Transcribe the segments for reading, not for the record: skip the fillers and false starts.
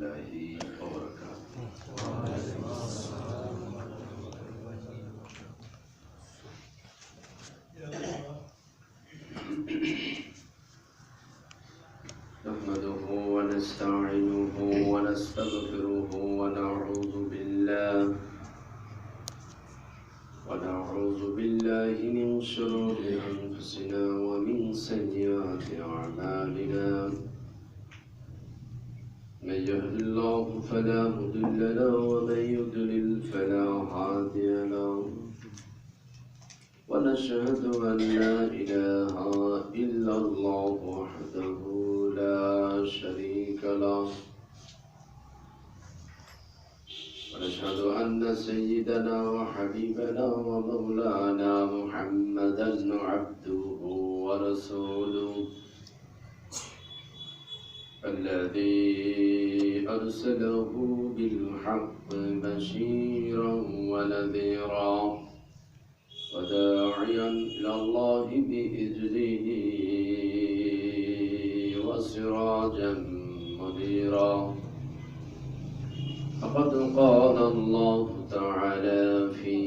الله وبركاته. نحمده ونستعينه ونستغفره ونعوذ بالله من شرور أنفسنا ومن سيئات أعمالنا. من يهد الله فلا مضل له ومن يضلل فلا هادي له. ونشهد أن لا إله إلا الله وحده لا شريك له. ونشهد أن سيدنا وحبيبنا ومولانا محمدا عبده ورسوله الذي أرسله بالحق بشيرا ونذيرا وداعيا إلى الله بإذنه وسراجا منيرا. فقد قال الله تعالى في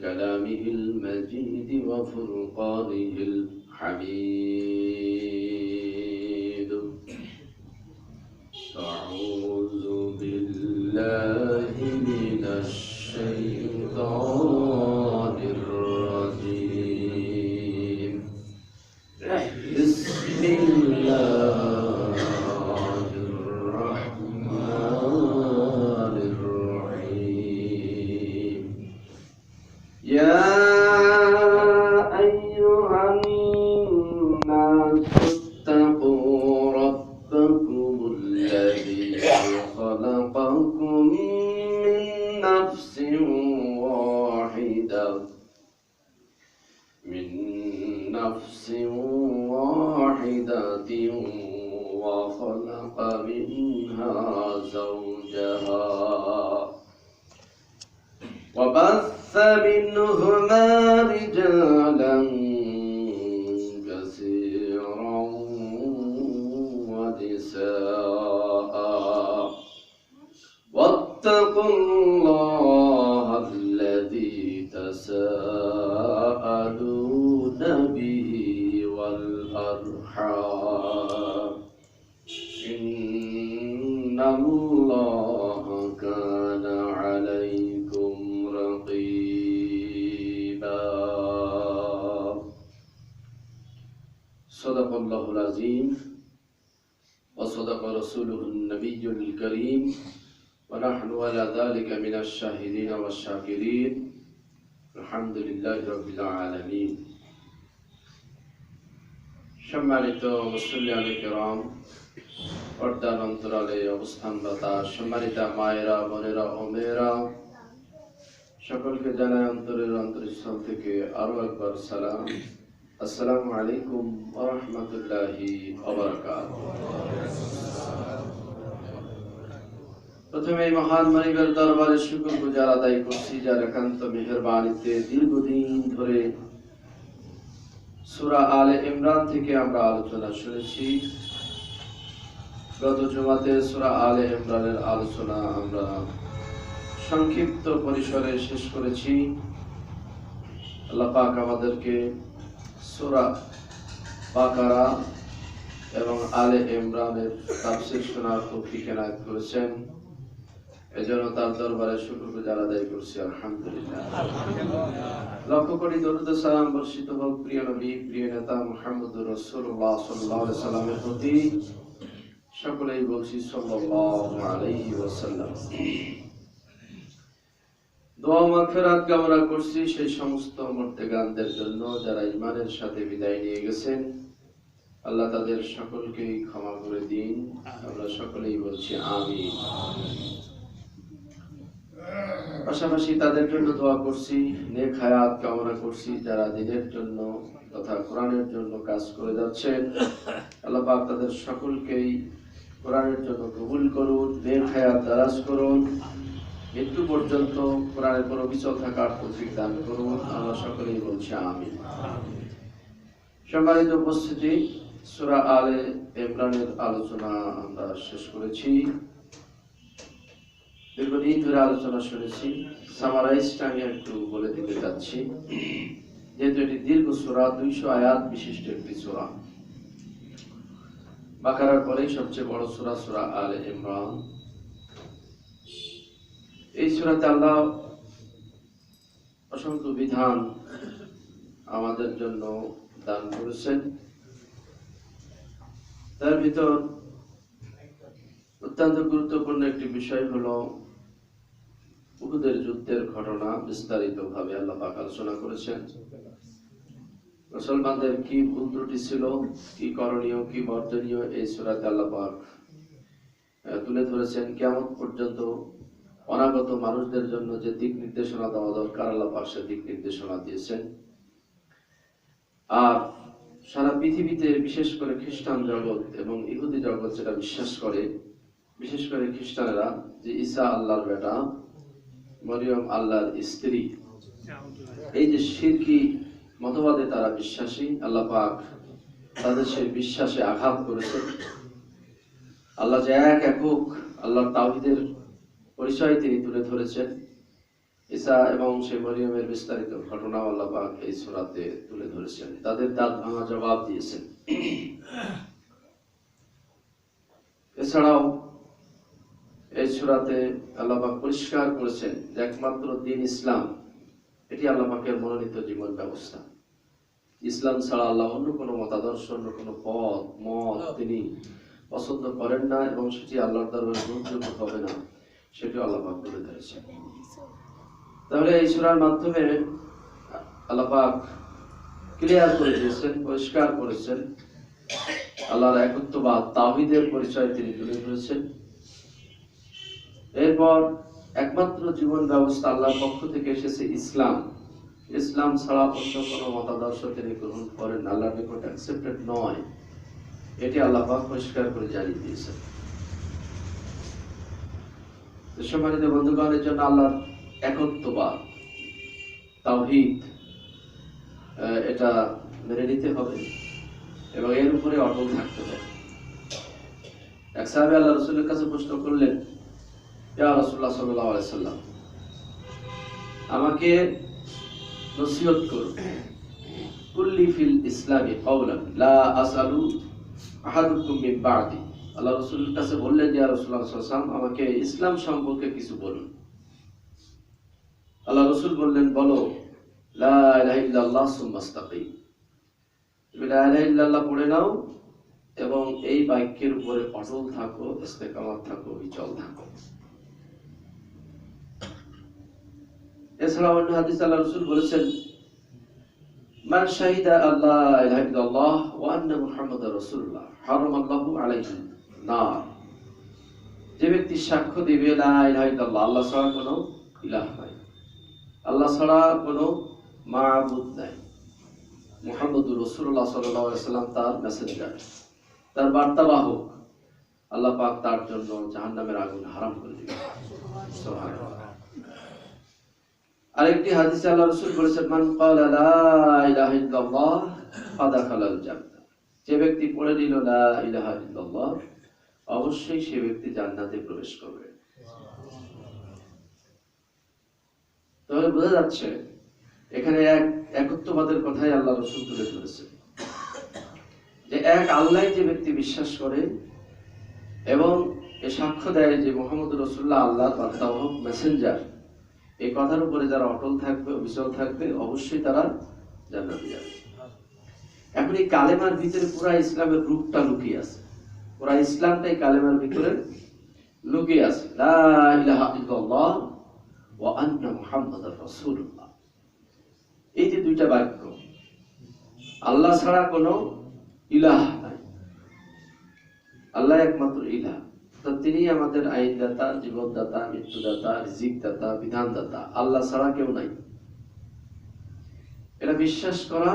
كلامه المجيد وفرقانه الحميد: أعوذ بالله من الشيطان الرجيم. بسم الله الرحمن الرحيم. يا أيها الناس اتقوا ربكم الذي خلقكم من نفس واحدة وخلق منها زوجها وبث منهما رجالا كثيرا ونساء. واتقوا الله الذي تساءلون به والأرحام إن الله كان عليكم رقيبا. صدق الله العظيم وصدق رسوله النبي الكريم ونحن على ذلك من الشاهدين والشاكرين الحمد لله رب العالمين. সম্মানিত মুসল্লিয়ান কিরাম, পর্দার অন্তরালে অবস্থানরত সম্মানিত মায়েরা, বোনেরা ও মেয়েরা, সকলকে জানাই অন্তরের অন্তঃস্থল থেকে আরো একবার সালাম। আসসালামু আলাইকুম ওয়া রাহমাতুল্লাহি ওয়া বারাকাতুহু। প্রথমে মহান মালিকের দরবারে শুকরগুজার আদায় করছি, যার একান্ত মেহেরবানিতে দীর্ঘদিন ধরে সূরা আলে ইমরান থেকে আমরা আলোচনা শুনেছি। গত জুমাতে সূরা আলে ইমরানের আলোচনা আমরা সংক্ষিপ্ত পরিসরে শেষ করেছি। আল্লাহ পাক আমাদেরকে সূরা বাকারা এবং আলে ইমরানের তাফসীর শোনার তৌফিক এনায়েত করেছেন। এজন্য তার দরবারে শুকরগুজার আদায় করছি, আলহামদুলিল্লাহ। লক্ষ কোটি দরুদ ও সালাম বর্ষিত হোক প্রিয় নবী, প্রিয় নেতা মুহাম্মদুর রাসূলুল্লাহ সাল্লাল্লাহু আলাইহি সাল্লামের প্রতি। সকলেই বলছি সাল্লাল্লাহু আলাইহি ওয়াসাল্লাম। দোয়া মাগফিরাত কামনা করছি সেই সমস্ত মুর্তেগানদের জন্য যারা ঈমানের সাথে বিদায় নিয়ে গেছেন। আল্লাহ তাদের সকলকেই ক্ষমা করে দিন। আমরা সকলেই বলছি আমিন। পাশাপাশি তাদের জন্য দোয়া করছি, নেক হায়াত কামনা করছি যারা দিনের জন্য তথা কোরআনের জন্য কাজ করে যাচ্ছেন। আল্লাহ পাক তাদের সকলকেই কোরআনের জন্য কবুল করুন, নেক হায়াত দারাজ করুন, মৃত্যু পর্যন্ত কোরআনের উপর অবিচল থাকার তৌফিক দান করুন। আমরা সকলেই বলছি আমিন। সম্মানিত উপস্থিতি, সূরা আলে ইমরানের আলোচনা আমরা শেষ করেছি। দীর্ঘদিন ধরে আলোচনা শুনেছি, সামারাইজটা আমি একটু বলে দিতে চাচ্ছি। যেহেতু এটি দীর্ঘ সূরা, 200 আয়াত বিশিষ্ট একটি সূরা। বাকারার পরেই সবচেয়ে বড় সূরা, সূরা আলে ইমরান। এই সূরাতে আল্লাহ অসংখ্য বিধান আমাদের জন্য দান করেছেন। তার ভিতর অত্যন্ত গুরুত্বপূর্ণ একটি বিষয় হলো উহুদের যুদ্ধের ঘটনা। বিস্তারিতভাবে আল্লাহ পাক আলোচনা করেছেন। মুসলমানদের কি ভুল ত্রুটি ছিল, কি করণীয়, কি বর্জনীয়, এই সূরাতে আল্লাহ পাক তুলে ধরেছেন। কিয়ামত পর্যন্ত অনাগত মানুষদের জন্য যে দিক নির্দেশনা দেওয়া দরকার, আল্লাহ পাক সে দিক নির্দেশনা দিয়েছেন। আর সারা পৃথিবীতে বিশেষ করে খ্রিস্টান জগৎ এবং ইহুদি জগৎ যেটা বিশ্বাস করে, বিশেষ করে খ্রিস্টানেরা, যে ঈসা আল্লাহর বেটা, মরিয়ম আল্লাহর স্ত্রী, এই যে শিরকি মতবাদে তারা বিশ্বাসী, আল্লাহ পাক তাদের সেই বিশ্বাসে আঘাত করেছেন। আল্লাহ যে এক একক, আল্লাহর তাওহীদের পরিচয় তিনি তুলে ধরেছেন। ঈসা এবং সেই মরিয়মের বিস্তারিত ঘটনা আল্লাহ পাক এই সূরাতে তুলে ধরেছেন। তাদের দাঁত ভাঙা জবাব দিয়েছেন। এছাড়াও এই সূরাতে আল্লাহ পাক পরিষ্কার করেছেন যে একমাত্র দ্বীন ইসলাম, এটি আল্লাহ পাকের মনোনীত জীবন ব্যবস্থা। ইসলাম ছাড়া আল্লাহ অন্য কোনো মতাদর্শ, অন্য কোনো মত তিনি পছন্দ করেন না, এবং সেটি আল্লাহর দরবারে গ্রহণযোগ্য হবে না, সেটি আল্লাহ পাক বলে দিয়েছেন। তাহলে এই সূরার মাধ্যমে আল্লাহ পাক ক্লিয়ার করে দিয়েছেন, পরিষ্কার করেছেন আল্লাহর একত্ববাদ, তাওহীদের পরিচয় তিনি তুলে ধরেছেন। এরপর একমাত্র জীবন ব্যবস্থা আল্লাহর পক্ষ থেকে এসেছে ইসলাম। ইসলাম ছাড়া অন্য কোনো মতাদর্শ তিনি গ্রহণ করেন না, আল্লাহর নিকট অ্যাকসেপ্টেড নয়, এটি আল্লাহ পাক পরিষ্কার করে জানিয়ে দিয়েছেন। সম্মানিত বন্ধুগণ, এর জন্য আল্লাহর একত্ববাদ, তাওহীদ, এটা মেনে নিতে হবে এবং এর উপরে অটল থাকতে হবে। এক সাহাবী আল্লাহ রাসূলের কাছে প্রশ্ন করলেন, ইয়া রাসূলুল্লাহ সাল্লাল্লাহু আলাইহি সাল্লাম, আমাকে নসিহত করুন, কুল্লি ফিল ইসলামি কাওলান লা আসআলু আহাদুকুম মিন বা'দি। আল্লাহ রাসূলের কাছে বললেন, ইয়া রাসূলুল্লাহ সাল্লাল্লাহু আলাইহি ওয়াসাল্লাম, আমাকে ইসলাম সম্পর্কে কিছু বলুন। আল্লাহ রাসূল বললেন, বলো লা ইলাহা ইল্লাল্লাহ সুম্মা ইসতাকিম। তুমি লা ইলাহা ইল্লাল্লাহ পড়ে নাও এবং এই বাক্যের উপরে অটল থাকো, ইস্তেকামাত থাকো, বিচল থাকো। এছাড়া অন্য হাদিসে আল্লাহ রাসূল বলেছেন, মান শাহিদা আল্লা ইলাহা ইল্লাল্লাহ ওয়া আন্না মুহাম্মাদার রাসূলুল্লাহ হারামাল্লাহু আলাইহি নার। যে ব্যক্তি সাক্ষ্য দিবে লা ইলাহা ইল্লাল্লাহ, আল্লাহ ছাড়া কোনো ইলাহ নাই, আল্লাহ ছাড়া কোনো মাবুদ নাই, মুহাম্মদুর রাসূলুল্লাহ সাল্লাল্লাহু আলাইহি ওয়াসাল্লাম তার মেসেঞ্জার, তার বার্তাবাহক, আল্লাহ পাক তার জন্য জাহান্নামের আগুন হারাম করে দিবেন। সুবহানাল্লাহ। আরেকটি হাদিসে আল্লাহ রাসূল বলেছেন, মান ক্বালা লা ইলাহা ইল্লাল্লাহ ফাদাখালাল জান্নাহ। যে ব্যক্তি পড়ে নিল লা ইলাহা ইল্লাল্লাহ, অবশ্যই সে ব্যক্তি জান্নাতে প্রবেশ করবে। তাহলে বোঝা যাচ্ছে এখানে একত্ববাদের কথাই আল্লাহ রাসূল তুলে ধরেছেন, যে এক আল্লাহ যে ব্যক্তি বিশ্বাস করে এবং এ সাক্ষ্য দেয় যে মুহাম্মদুর রাসূলুল্লাহ আল্লাহর বার্তাবাহক, মেসেঞ্জার, এই কথার উপরে যারা অটল থাকবে, অবিচল থাকবে, অবশ্যই তারা জান্নাতে যাবে। এখন এই কালেমার ভিতরে পুরা ইসলামের রূপটা লুকিয়ে আছে, পুরা ইসলামটাই কালেমার ভিতরে লুকিয়ে আছে। লা ইলাহা ইল্লাল্লাহ ওয়া আন্না মুহাম্মাদার রাসূলুল্লাহ, এই যে দুইটা বাক্য, আল্লাহ ছাড়া কোনো ইলাহ নাই, আল্লাহ একমাত্র ইলাহ। তো তিনি আমাদের আইনদাতা, জীবনদাতা, মৃত্যুদাতা, রিজিকদাতা, বিধানদাতা, আল্লাহ ছাড়া কেউ নাই। এটা বিশ্বাস করা,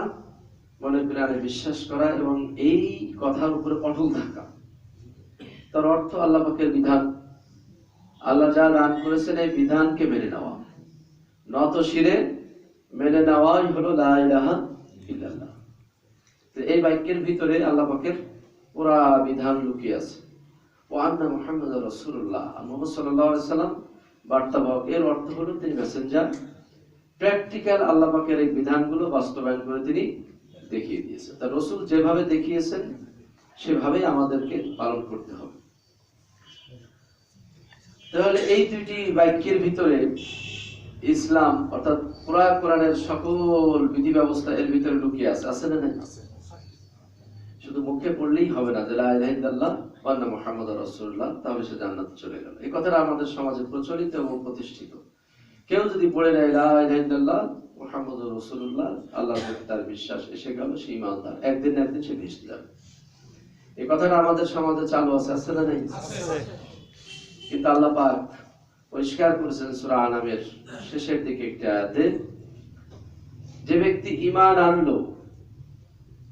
মনে প্রাণে বিশ্বাস করা এবং এই কথার উপরে অটল থাকা। তার অর্থ আল্লাহ পাকের বিধান, আল্লাহ যা দান করেছেন এই বিধানকে মেনে নেওয়া, নত শিরে মেনে নেওয়াই হলো লা ইলাহা ইল্লাল্লাহ। তো এই বাক্যের ভিতরে আল্লাহ পাকের পুরা বিধান লুকিয়ে আছে। ওয়া আন্না মুহাম্মাদার রাসূলুল্লাহ, মুহাম্মদ সাল্লাল্লাহু আলাইহি সাল্লাম বার্তাবাহক, এর অর্থ হলো তিনি মেসেঞ্জার। প্র্যাকটিক্যাল আল্লাহ পাকের এই বিধানগুলো বাস্তবায়ন করে তিনি দেখিয়ে দিয়েছেন। তা রসুল যেভাবে দেখিয়েছেন সেভাবেই আমাদেরকে পালন করতে হবে। তাহলে এই দুইটি বাক্যের ভিতরে ইসলাম অর্থাৎ কোরআনের সকল বিধি ব্যবস্থা এর ভিতরে লুকিয়ে আছে, আছে না নাই? শুধু মুখে পড়লেই হবে না যে লা ইলাহা ইল্লাল্লাহ ওয়া আন্না মুহাম্মাদুর রাসূলুল্লাহ, তাহলে সে জান্নাতে চলে গেল। এই কথাটা আমাদের সমাজে প্রচলিত এবং প্রতিষ্ঠিত। কেউ যদি পড়ে নেয় লা ইলাহা ইল্লাল্লাহ মুহাম্মাদুর রাসূলুল্লাহ, আল্লাহর প্রতি তার বিশ্বাস এসে গেল, সে ঈমানদার, একদিন না একদিন সে ভেসে যাবে। এই কথাটা আমাদের সমাজে চালু আছে, আছে না নাই? কিন্তু আল্লাহ পাক পরিষ্কার করেছেন সূরা আনামের শেষের দিকে একটি আয়াতে, যে ব্যক্তি ঈমান আনলো,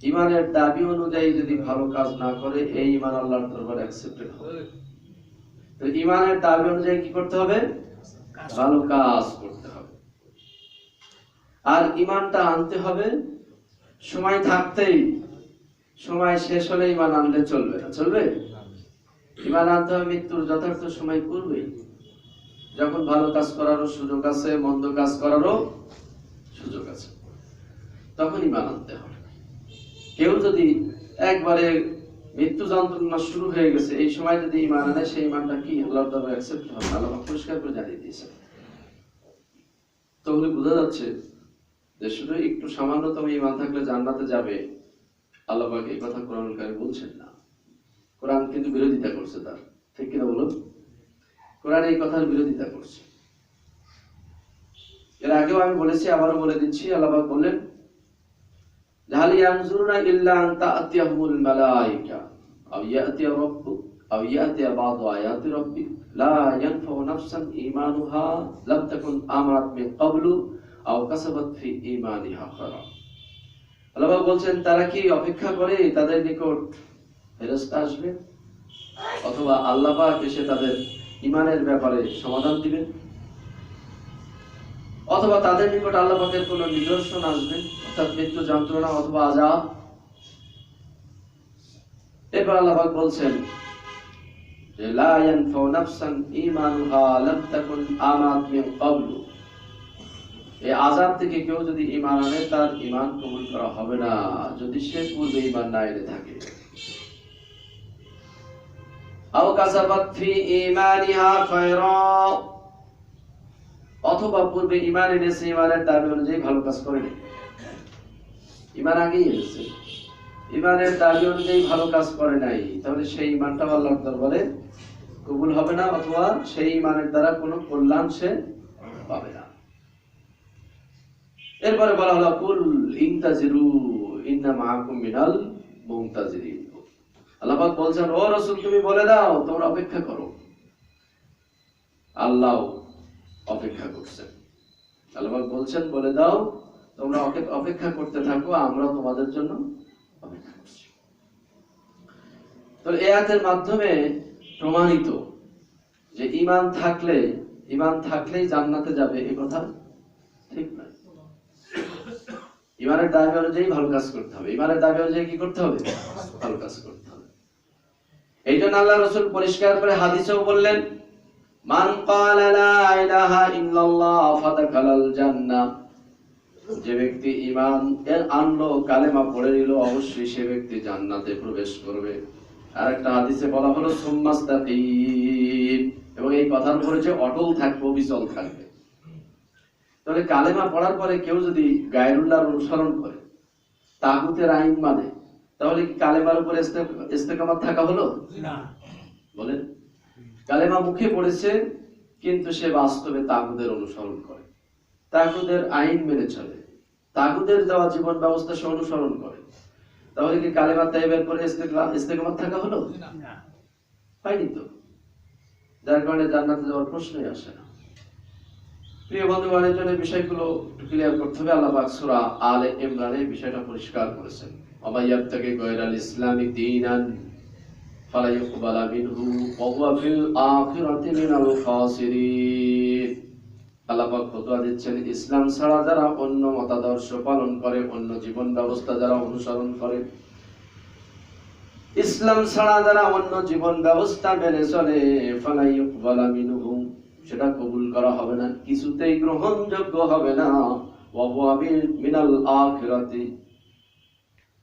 ঈমানের দাবি অনুযায়ী যদি ভালো কাজ না করে, এই ঈমান আল্লাহর দরবারে অ্যাকসেপ্টেড হবে। তো ঈমানের দাবি অনুযায়ী কি করতে হবে? ভালো কাজ করতে হবে। আর ঈমানটা আনতে হবে সময় থাকতেই। সময় শেষ হলে ঈমান আনলে চলবে না, চলবে? ঈমান আনতে হবে মৃত্যুর যথার্থ সময় পূর্বেই, যখন ভালো কাজ করারও সুযোগ আছে, মন্দ কাজ করারও সুযোগ আছে, তখন ঈমান আনতে হবে। কেউ যদি একবারে মৃত্যু যন্ত্রণা শুরু হয়ে গেছে এই সময় যদি ঈমান আনে, সেই ঈমানটা কি আল্লাহর দরবারে অ্যাকসেপ্ট হবে? আল্লাহ পরিষ্কার করে জানিয়ে দিয়েছেন। তাহলে বোঝা যাচ্ছে যে শুধু একটু সামান্যতম ঈমান থাকলে জান্নাতে যাবে, আল্লাহ পাক এই কথা কোরআন কারিমে বলছেন না। কোরআন কিন্তু বিরোধিতা করছে তার, ঠিক কিনা বলুন? কোরআন এই কথার বিরোধিতা করছে। এর আগেও আমি বলেছি, আবারও বলে দিচ্ছি। আল্লাহ পাক বললেন, হাল ইয়ানজুরুনা ইল্লা আন তা'তিয়াহুমুল মালায়েকা আও ইয়াতিয়া রাব্বুক আও ইয়াতিয়া বা'দু আয়াতি রাব্বিক লা ইয়ানফাউ নাফসান ঈমানুহা লাম তাকুন আমানাত মিন ক্বাবলু আও কাসাবাত ফি ঈমানিহা খায়রা। আল্লাহ পাক বলছেন, তারা কি অপেক্ষা করে তাদের নিকট ফেরেশতা আসবে, অথবা আল্লাহ পাক এসে তাদের ঈমানের ব্যাপারে সমাধান দিবেন, অথবা তাদের নিকট আল্লাহ পাকের কোন নিদর্শন আসবে, অর্থাৎ মৃত্যু যন্ত্রণা অথবা আযাব? এরপর আল্লাহ পাক বলছেন যে লা ইয়ানফাউ নাফসান ঈমানুহা লাম তাকুন আমানাত মিন ক্বাবলু। এই আযাব থেকে কেউ যদি ঈমান আনে, তার ঈমান কবুল করা হবে না যদি সে পূর্বে ঈমান না এনে থাকে। আও কাসাবাত ফি ঈমানিহা খায়রা, অথবা পূর্বে ঈমান এনেছে, ঈমানের দাবি অনুযায়ী ভালো কাজ করেনি। ঈমান আগেই এনেছে, ঈমানের দাবি অনুযায়ী ভালো কাজ করে নাই, তাহলে সেই ঈমানটা আল্লাহর দরবারে কবুল হবে না, অথবা সেই ঈমানের দ্বারা কোনো কল্যাণ সে পাবে না। এরপরে বলা হলো কুল ইনতাজিরু ইন্না মাআকুম মিনাল মুনতাজিরিন। আল্লাহ পাক বলছেন, ও রাসূল তুমি বলে দাও, তোমরা অপেক্ষা করো, আল্লাহ অপেক্ষা করছেন। আল্লাহ পাক বলছেন, বলে দাও তোমরা অপেক্ষা করতে থাকো, আমরা তোমাদের জন্য অপেক্ষা করছি। তো এই আয়াতের মাধ্যমে প্রমাণিত যে ঈমান থাকলেই জান্নাতে যাবে, এই কথা ঠিক নয়। ঈমানের দাবি অনুযায়ী ভালো কাজ করতে হবে, ঈমানের দাবি অনুযায়ী কি করতে হবে? ভালো কাজ করতে হবে। এই জন্য আল্লাহ রাসূল পরিষ্কার করে হাদিসেও বললেন, মান ক্বালা লা ইলাহা ইল্লাল্লাহ ফাদাখালাল জান্নাহ। যে ব্যক্তি ঈমান আনলো, কালেমা পড়ে নিল, অবশ্যই সে ব্যক্তি জান্নাতে প্রবেশ করবে। আর একটা হাদিসে বলা হলো সুম্মাস্তাকিম, এবং এই কথার উপরে যে অটল থাকবে, অবিচল থাকবে। তাহলে কালেমা পড়ার পরে কেউ যদি গায়রুল্লাহর অনুসরণ করে, তাগুতের আইন মানে, তাহলে কি কালেমার উপরে ইস্তেকামাত থাকা হলো না? বলেন, কালেমা মুখে পড়েছে কিন্তু সে বাস্তবে তাগুদের অনুসরণ করে, তাগুদের আইন মেনে চলে, তাগুদের দেওয়া জীবন ব্যবস্থা সে অনুসরণ করে, তাহলে কি কালেমা তাইয়্যিবের পরে ইস্তেকামাত থাকা হলো না? হয়নি তো। যার কারণে জান্নাতে যাওয়ার প্রশ্নই আসে না। প্রিয় বন্ধুগণ, এই জন্য বিষয়গুলো ক্লিয়ার করতে হবে। আল্লাহ পাক সূরা আলে ইমরানে বিষয়টা পরিষ্কার করেছেন, ওয়া ইয়াবতাগি গায়রাল ইসলামি দীনান ফালা ইউকবালা মিনহু ওয়া হুয়া ফিল আখিরাতি মিনাল খাসিরিন। আল্লাহ পাক ফতোয়া দিচ্ছেন, ইসলাম ছাড়া যারা অন্য মতাদর্শ পালন করে, অন্য জীবন ব্যবস্থা যারা অনুসরণ করে, ইসলাম ছাড়া যারা অন্য জীবন ব্যবস্থা মেনে চলে, ফালা ইউকবালা মিনহু, সেটা কবুল করা হবে না, কিছুতেই গ্রহণযোগ্য হবে না। ওয়া হুয়া মিনাল আখিরাতি,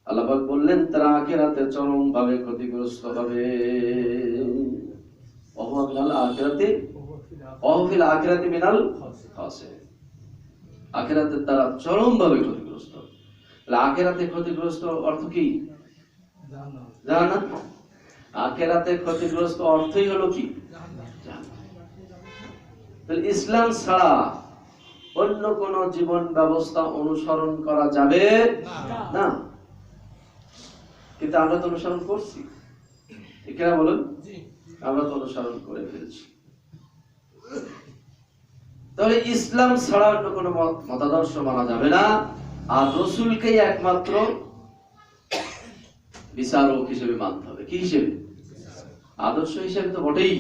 আল্লাহ পাক বললেন তারা আখিরাতে চরম ভাবে ক্ষতিগ্রস্ত হবে। ওয়া হুয়া মিনাল আখিরাতি ওয়া হুয়া ফিল আখিরাতি মিনাল খাসিরিন, আখিরাতে তারা চরম ভাবে ক্ষতিগ্রস্ত। তাহলে আখিরাতে ক্ষতিগ্রস্ত অর্থ কি জান্নাত। আখিরাতে ক্ষতিগ্রস্ত অর্থই হলো কি জান্নাত। তাহলে ইসলাম ছাড়া অন্য কোন জীবন ব্যবস্থা অনুসরণ করা যাবে না। কিন্তু আমরা তো অনুসরণ করছি, ঠিক না বলুন? আমরা তো অনুসরণ করে ফেলছি। তাহলে ইসলাম ছাড়া অন্য কোন মতাদর্শ মানা যাবে না। আর রসুলকেই একমাত্র বিচারক হিসেবে মানতে হবে। কি হিসেবে? আদর্শ হিসেবে তো বটেই।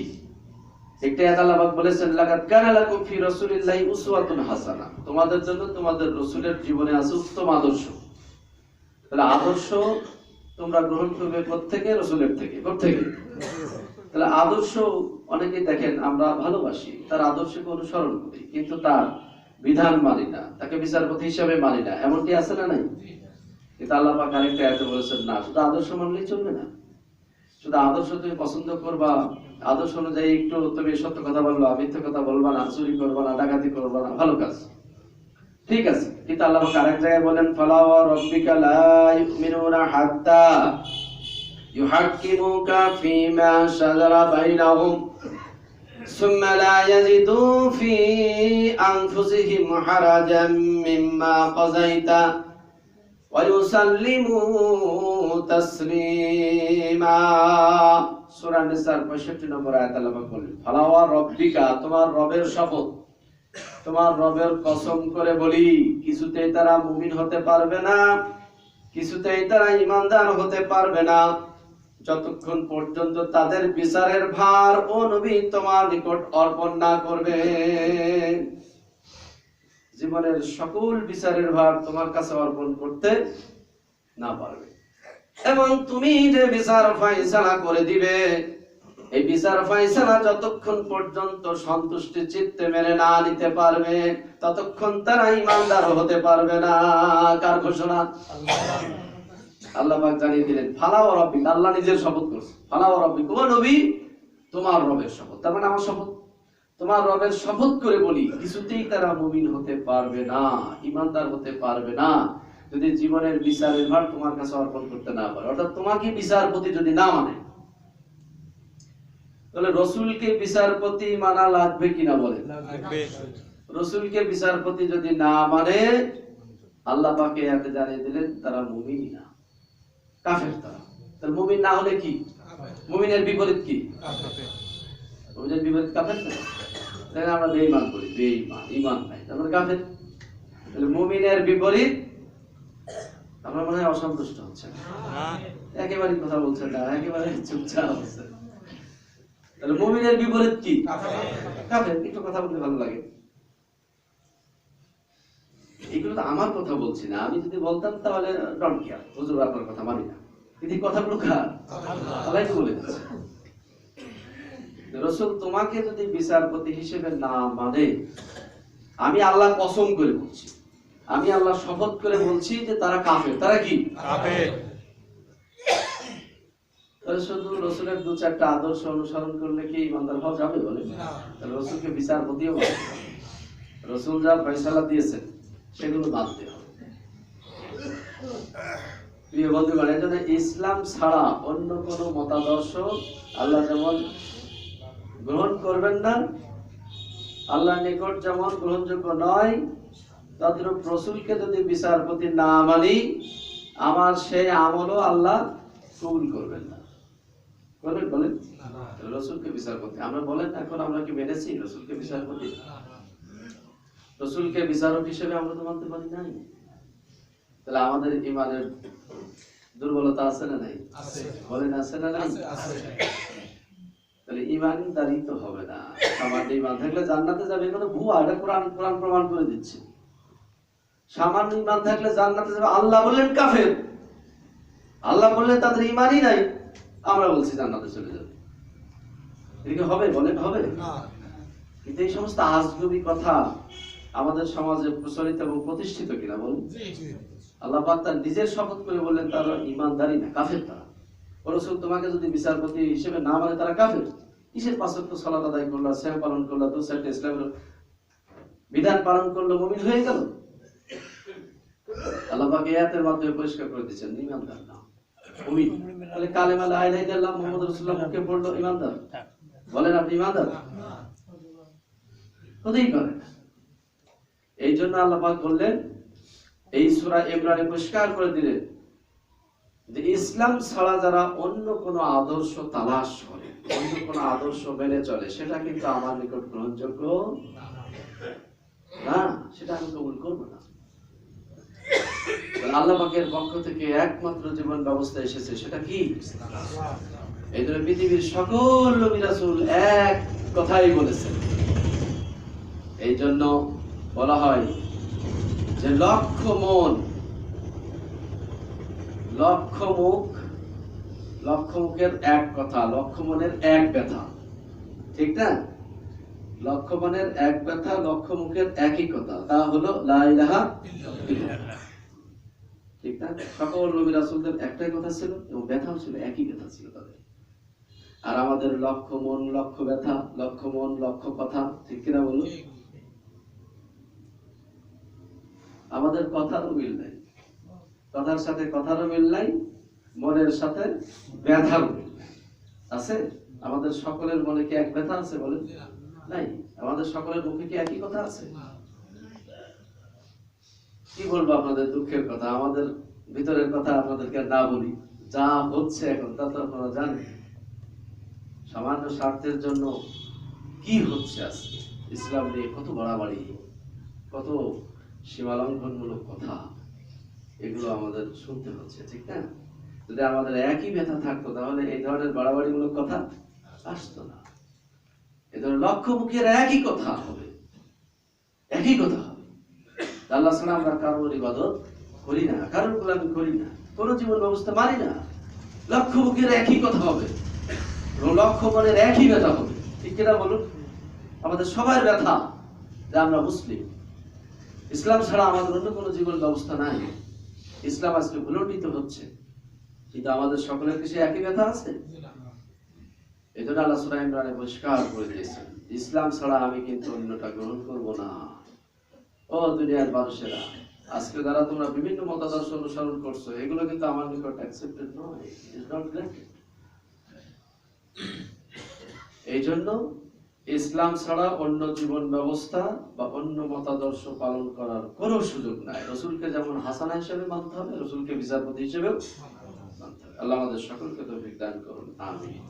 একটা আল্লাহ পাক বলেছেন লাকাদ কানা লাকুম ফি রাসূলিল্লাহি উসওয়াতুন হাসানাহ, তোমাদের জন্য তোমাদের রাসূলের জীবনে আছে উত্তম আদর্শ। তাহলে আদর্শ তোমরা গ্রহণ করবে কোত্থেকে? রাসূলের থেকে। কোত্থেকে? তাহলে আদর্শ অনেকে দেখেন আমরা ভালোবাসি, তার আদর্শকে অনুসরণ করি, কিন্তু তার বিধান মানি না, তাকে বিচারপতি হিসেবে মানি না, এমনটি আছে না নাই? কিন্তু আল্লাহ পাক আরেকটা আয়াতে বলেছেন না, শুধু আদর্শ মানলেই চলবে না। শুধু আদর্শ তুমি পছন্দ করবা, আদর্শ অনুযায়ী একটু তুমি সত্য কথা বলবা, মিথ্যা কথা বলবা না, চুরি করবা না, ডাকাতি করবা না, ভালো কাজ, ঠিক আছে। কিন্তু আল্লাহ পাক আরেক জায়গায় বলেন ফালা ওয়া রাব্বিকা লা ইউমিনুনা হাত্তা ইউহাক্কিমুকা ফীমা শাজারা বাইনাহুম সুম্মা লা ইয়াজিদু ফী আনফুসিহিম হারাজাম মিম্মা কাযাইতা ওয়া ইউসাল্লিমু তাসলিমা। সূরা নিসার 65 নম্বর আয়াত আল্লাহ পাক বলেন ফালা ওয়া রাব্বিকা, তোমার রবের শপথ, তোমার রবের কসম করে বলি, কিছুতেই তারা মুমিন হতে পারবে না, কিছুতেই তারা ঈমানদার হতে পারবে না যতক্ষণ পর্যন্ত তাদের বিচারের ভার ও নবী তোমার নিকট অর্পণ না করবে। জীবনের সকল বিচারের ভার তোমার কাছে অর্পণ করতে না পারবে, এবং তুমি যে বিচার ফয়সালা করে দিবে, এই বিচার ফয়সালা যতক্ষণ পর্যন্ত সন্তুষ্টি চিত্তে মেনে না নিতে পারবে ততক্ষণ তারা ঈমানদার হতে পারবে না। কার ঘোষণা? আল্লাহ পাক জানিয়ে দিলেন ফালা ওয়া রাব্বিক, আল্লাহ নিজের শপথ করছে ফালা ওয়া রাব্বিক, ও নবী তোমার রবের শপথ, তার মানে আমার শপথ, তোমার রবের শপথ করে বলি কিছুতেই তারা মুমিন হতে পারবে না, ঈমানদার হতে পারবে না যদি জীবনের বিচারের ভার তোমার কাছে অর্পণ করতে না পারে। অর্থাৎ তোমাকে বিচারপতি যদি না মানে, তাহলে রসুলকে বিচারপতি মানা লাগবে কিনা বলেন? রসুলকে বিচারপতি যদি না মানে আল্লাহ পাক এতে জানিয়ে দিলেন তারা মুমিনই না, কাফের তারা। তাহলে মুমিন না হলে কি? মুমিনের বিপরীত কি? মুমিনের বিপরীত কাফের না? তাহলে আমরা বেঈমান করি, বেঈমান, ঈমান নাই, তারপরে কাফের। তাহলে মুমিনের বিপরীত আমরা মনে হয় অসন্তুষ্ট হচ্ছে না, একেবারে কথা বলছেন না, একেবারে চুপচাপ হচ্ছে। তাহলে মুমিনের বিপরীত কি? কাফের। একটু কথা বলতে ভালো লাগে। এগুলো তো আমার কথা বলছি না, আমি যদি বলতাম তাহলে ডন্ট কেয়ার, হুজুর আপনার কথা মানি না, কিন্তু কথাগুলো কার? আল্লাহ তো বলে দিচ্ছে। রাসূল তোমাকে যদি বিচারপতি হিসেবে না মানে, আমি আল্লাহ কসম করে বলছি, আমি আল্লাহ শপথ করে বলছি যে তারা কাফের। তারা কি? কাফের। তাহলে শুধু রাসূলের দু চারটা আদর্শ অনুসরণ করলে কি ঈমানদার হওয়া যাবে বলে? না। তাহলে রাসূলকে বিচারপতিও বলে, রাসূল যা ফয়সালা দিয়েছেন সেগুলো মানতে হবে। প্রিয় বন্ধুগণ, এজন্য ইসলাম ছাড়া অন্য কোন মতাদর্শ আল্লাহ যেমন গ্রহণ করবেন না, আল্লাহর নিকট যেমন গ্রহণযোগ্য নয়, তদ্রূপ রাসূলকে যদি বিচারপতি না মানি আমার সেই আমলও আল্লাহ কবুল করবেন না। বলেন বলেন রাসূলকে বিচারপতি আমরা বলেন, এখন আমরা কি মেনেছি রাসূলকে বিচারপতি? রাসূলকে বিচারক হিসেবে আমরা তো মানতে পারি নাই। তাহলে আমাদের ঈমানের দুর্বলতা আছে না নাই? আছে। বলেন আছে না নাই? আছে। তাহলে ঈমানদারি তো হবে না। সামান্য ঈমান থাকলে জান্নাতে যাবে, কোনো ভুয়া, এটা কোরআন প্রমাণ করে দিচ্ছে। সামান্য ঈমান থাকলে জান্নাতে যাবে, আল্লাহ বললেন কাফের, আল্লাহ বললেন তাদের ঈমানই নাই, আমরা বলছি জান্নাতে চলে যাবে। এটা হবে? বলেন হবে না। কিন্তু এই সমস্ত আজগুবি কথা আমাদের সমাজে প্রচলিত এবং প্রতিষ্ঠিত কিনা বলুন? আল্লাহ পাক তার নিজের শপথ করে বললেন তারা ঈমানদারই না, কাফের তারা। রাসূল তোমাকে যদি বিচারপতি হিসেবে না মানে তারা কাফের। কিসের ৫ ওয়াক্ত সালাত আদায় করলো, সিয়াম পালন করলো, ২ ইসলামের বিধান পালন করলো, মুমিন হয়ে গেল? আল্লাহ পাক এই আয়াতের মাধ্যমে পরিষ্কার করে দিয়েছেন ঈমানদার না, মুমিন। তাহলে কালেমা লা ইলাহা ইল্লাল্লাহ মুহাম্মাদুর রাসূলুল্লাহ মুখে পড়লো, ঈমানদার? বলেন আপনি ঈমানদার? হতেই পারে না। এই জন্য আল্লাহ পাক বললেন, এই সূরা ইমরানে পরিষ্কার করে দিলেন যে ইসলাম ছাড়া যারা অন্য কোনো আদর্শ তালাশ করে, অন্য কোনো আদর্শ মেনে চলে, সেটা কিন্তু আমার নিকট গ্রহণযোগ্য না, সেটা আমি কবুল করবো না। আল্লাহ পাকের পক্ষ থেকে একমাত্র জীবন ব্যবস্থা এসেছে, সেটা কি? এই জন্য পৃথিবীর সকল নবী রাসূল এক কথাই বলেছেন। এই জন্য বলা হয় যে লক্ষ মন, লক্ষ মুখ, লক্ষ মুখের এক কথা, লক্ষ মনের এক ব্যথা, ঠিক না? লক্ষ মনের এক ব্যথা, লক্ষ মুখের একই কথা, তা হলো লা ইলাহা ইল্লাল্লাহ, ঠিক না? সকল নবী রাসূলদের একটাই কথা ছিল এবং ব্যথাও ছিল, একই ব্যথা ছিল তাদের। আর আমাদের লক্ষ মন, লক্ষ ব্যথা, লক্ষ মন, লক্ষ কথা, ঠিক কিনা বলুন? আমাদের কথারও মিল নাই, কথার সাথে কথারও মিল নাই, মনের সাথে ব্যথারও মিল নাই। আছে? আমাদের সকলের মনে কি এক ব্যথা আছে বলেন? নাই। আমাদের সকলের মুখে কি একই কথা আছে? কি বলবো আপনাদের দুঃখের কথা, আমাদের ভিতরের কথা আপনাদেরকে না বলি। যা হচ্ছে এখন তা তো আপনারা জানেন। সামান্য স্বার্থের জন্য কি হচ্ছে আজকে, ইসলাম নিয়ে কত বাড়াবাড়ি, কত সীমালঙ্ঘনমূলক কথা, এগুলো আমাদের শুনতে হচ্ছে, ঠিক না? যদি আমাদের একই ব্যথা থাকতো তাহলে এই ধরনের বাড়াবাড়িমূলক কথা আসতো না। এই ধরনের লক্ষ মুখের একই কথা হবে, একই কথা হবে। আল্লাহ ছাড়া আমরা কারোর ইবাদত করি না, কারোর গোলামি করি না, কোন জীবন ব্যবস্থা মানি না। লক্ষ মুখের একই কথা হবে এবং লক্ষ মনের একই ব্যথা হবে, ঠিক কিনা বলুন? আমাদের সবার ব্যথা যে আমরা মুসলিম, ইসলাম ছাড়া আমাদের অন্য কোনো জীবন ব্যবস্থা নাই। ইসলাম আজকে ভুলণ্ডিত হচ্ছে, কিন্তু আমাদের সকলের কিছু একই ব্যথা আছে। এই জন্য আল্লাহ সূরা ইমরানে পরিষ্কার করে দিয়েছেন, ইসলাম ছাড়া আমি কিন্তু অন্যটা গ্রহণ করব না। ও দুনিয়ার মানুষেরা, আজকে যারা তোমরা বিভিন্ন মতাদর্শ অনুসরণ করছো, এগুলো কিন্তু আমার নিকট অ্যাকসেপ্টেড নয়, ইজ নট গ্রান্টেড। এই জন্য ইসলাম ছাড়া অন্য জীবন ব্যবস্থা বা অন্য মতাদর্শ পালন করার কোনো সুযোগ নাই। রাসূলকে যেমন হাসানা হিসেবে মানতে হবে, রাসূলকে বিচারপতি হিসেবেও মানতে হবে। আল্লাহ আমাদের সকলকে তৌফিক দান করুন, আমিন।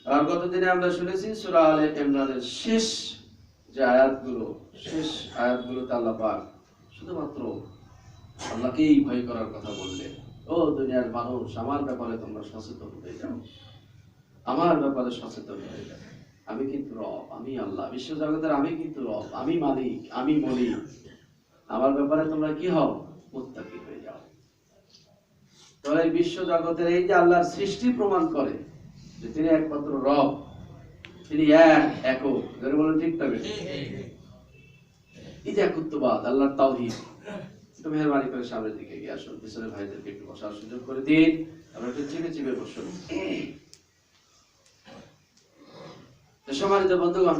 আর গতদিনে আমরা শুনেছি সূরা আলে ইমরানের শেষ যে আয়াতগুলো, শেষ আয়াতগুলোতে আল্লাহ পাক শুধুমাত্র আল্লাহকেই ভয় করার কথা বললেন। ও দুনিয়ার মানুষ, আমার ব্যাপারে তোমরা সচেতন হয়ে যাও, আমার ব্যাপারে সচেতন হয়ে যাও। আমি কিন্তু রব, আমি আল্লাহ, বিশ্ব জগতের আমি কিন্তু রব, আমি মালিক, আমি মলিক। আমার ব্যাপারে তোমরা কি হও? মুত্তাকি হয়ে যাও। তাহলে বিশ্ব জগতের এই যে আল্লাহর সৃষ্টি প্রমাণ করে যে তিনি একমাত্র রব, তিনি একক। যারা বলেন ঠিক তবে এই যে একত্ববাদ, আল্লাহর তাওহীদ, একটু মেহরবানি করে সামনের দিকে এগিয়ে আসুন, পিছনে ভাইদেরকে একটু বসার সুযোগ করে দিন, আমরা একটু চিপে চিপে বসুন। সম্মানিত বন্ধুগণ,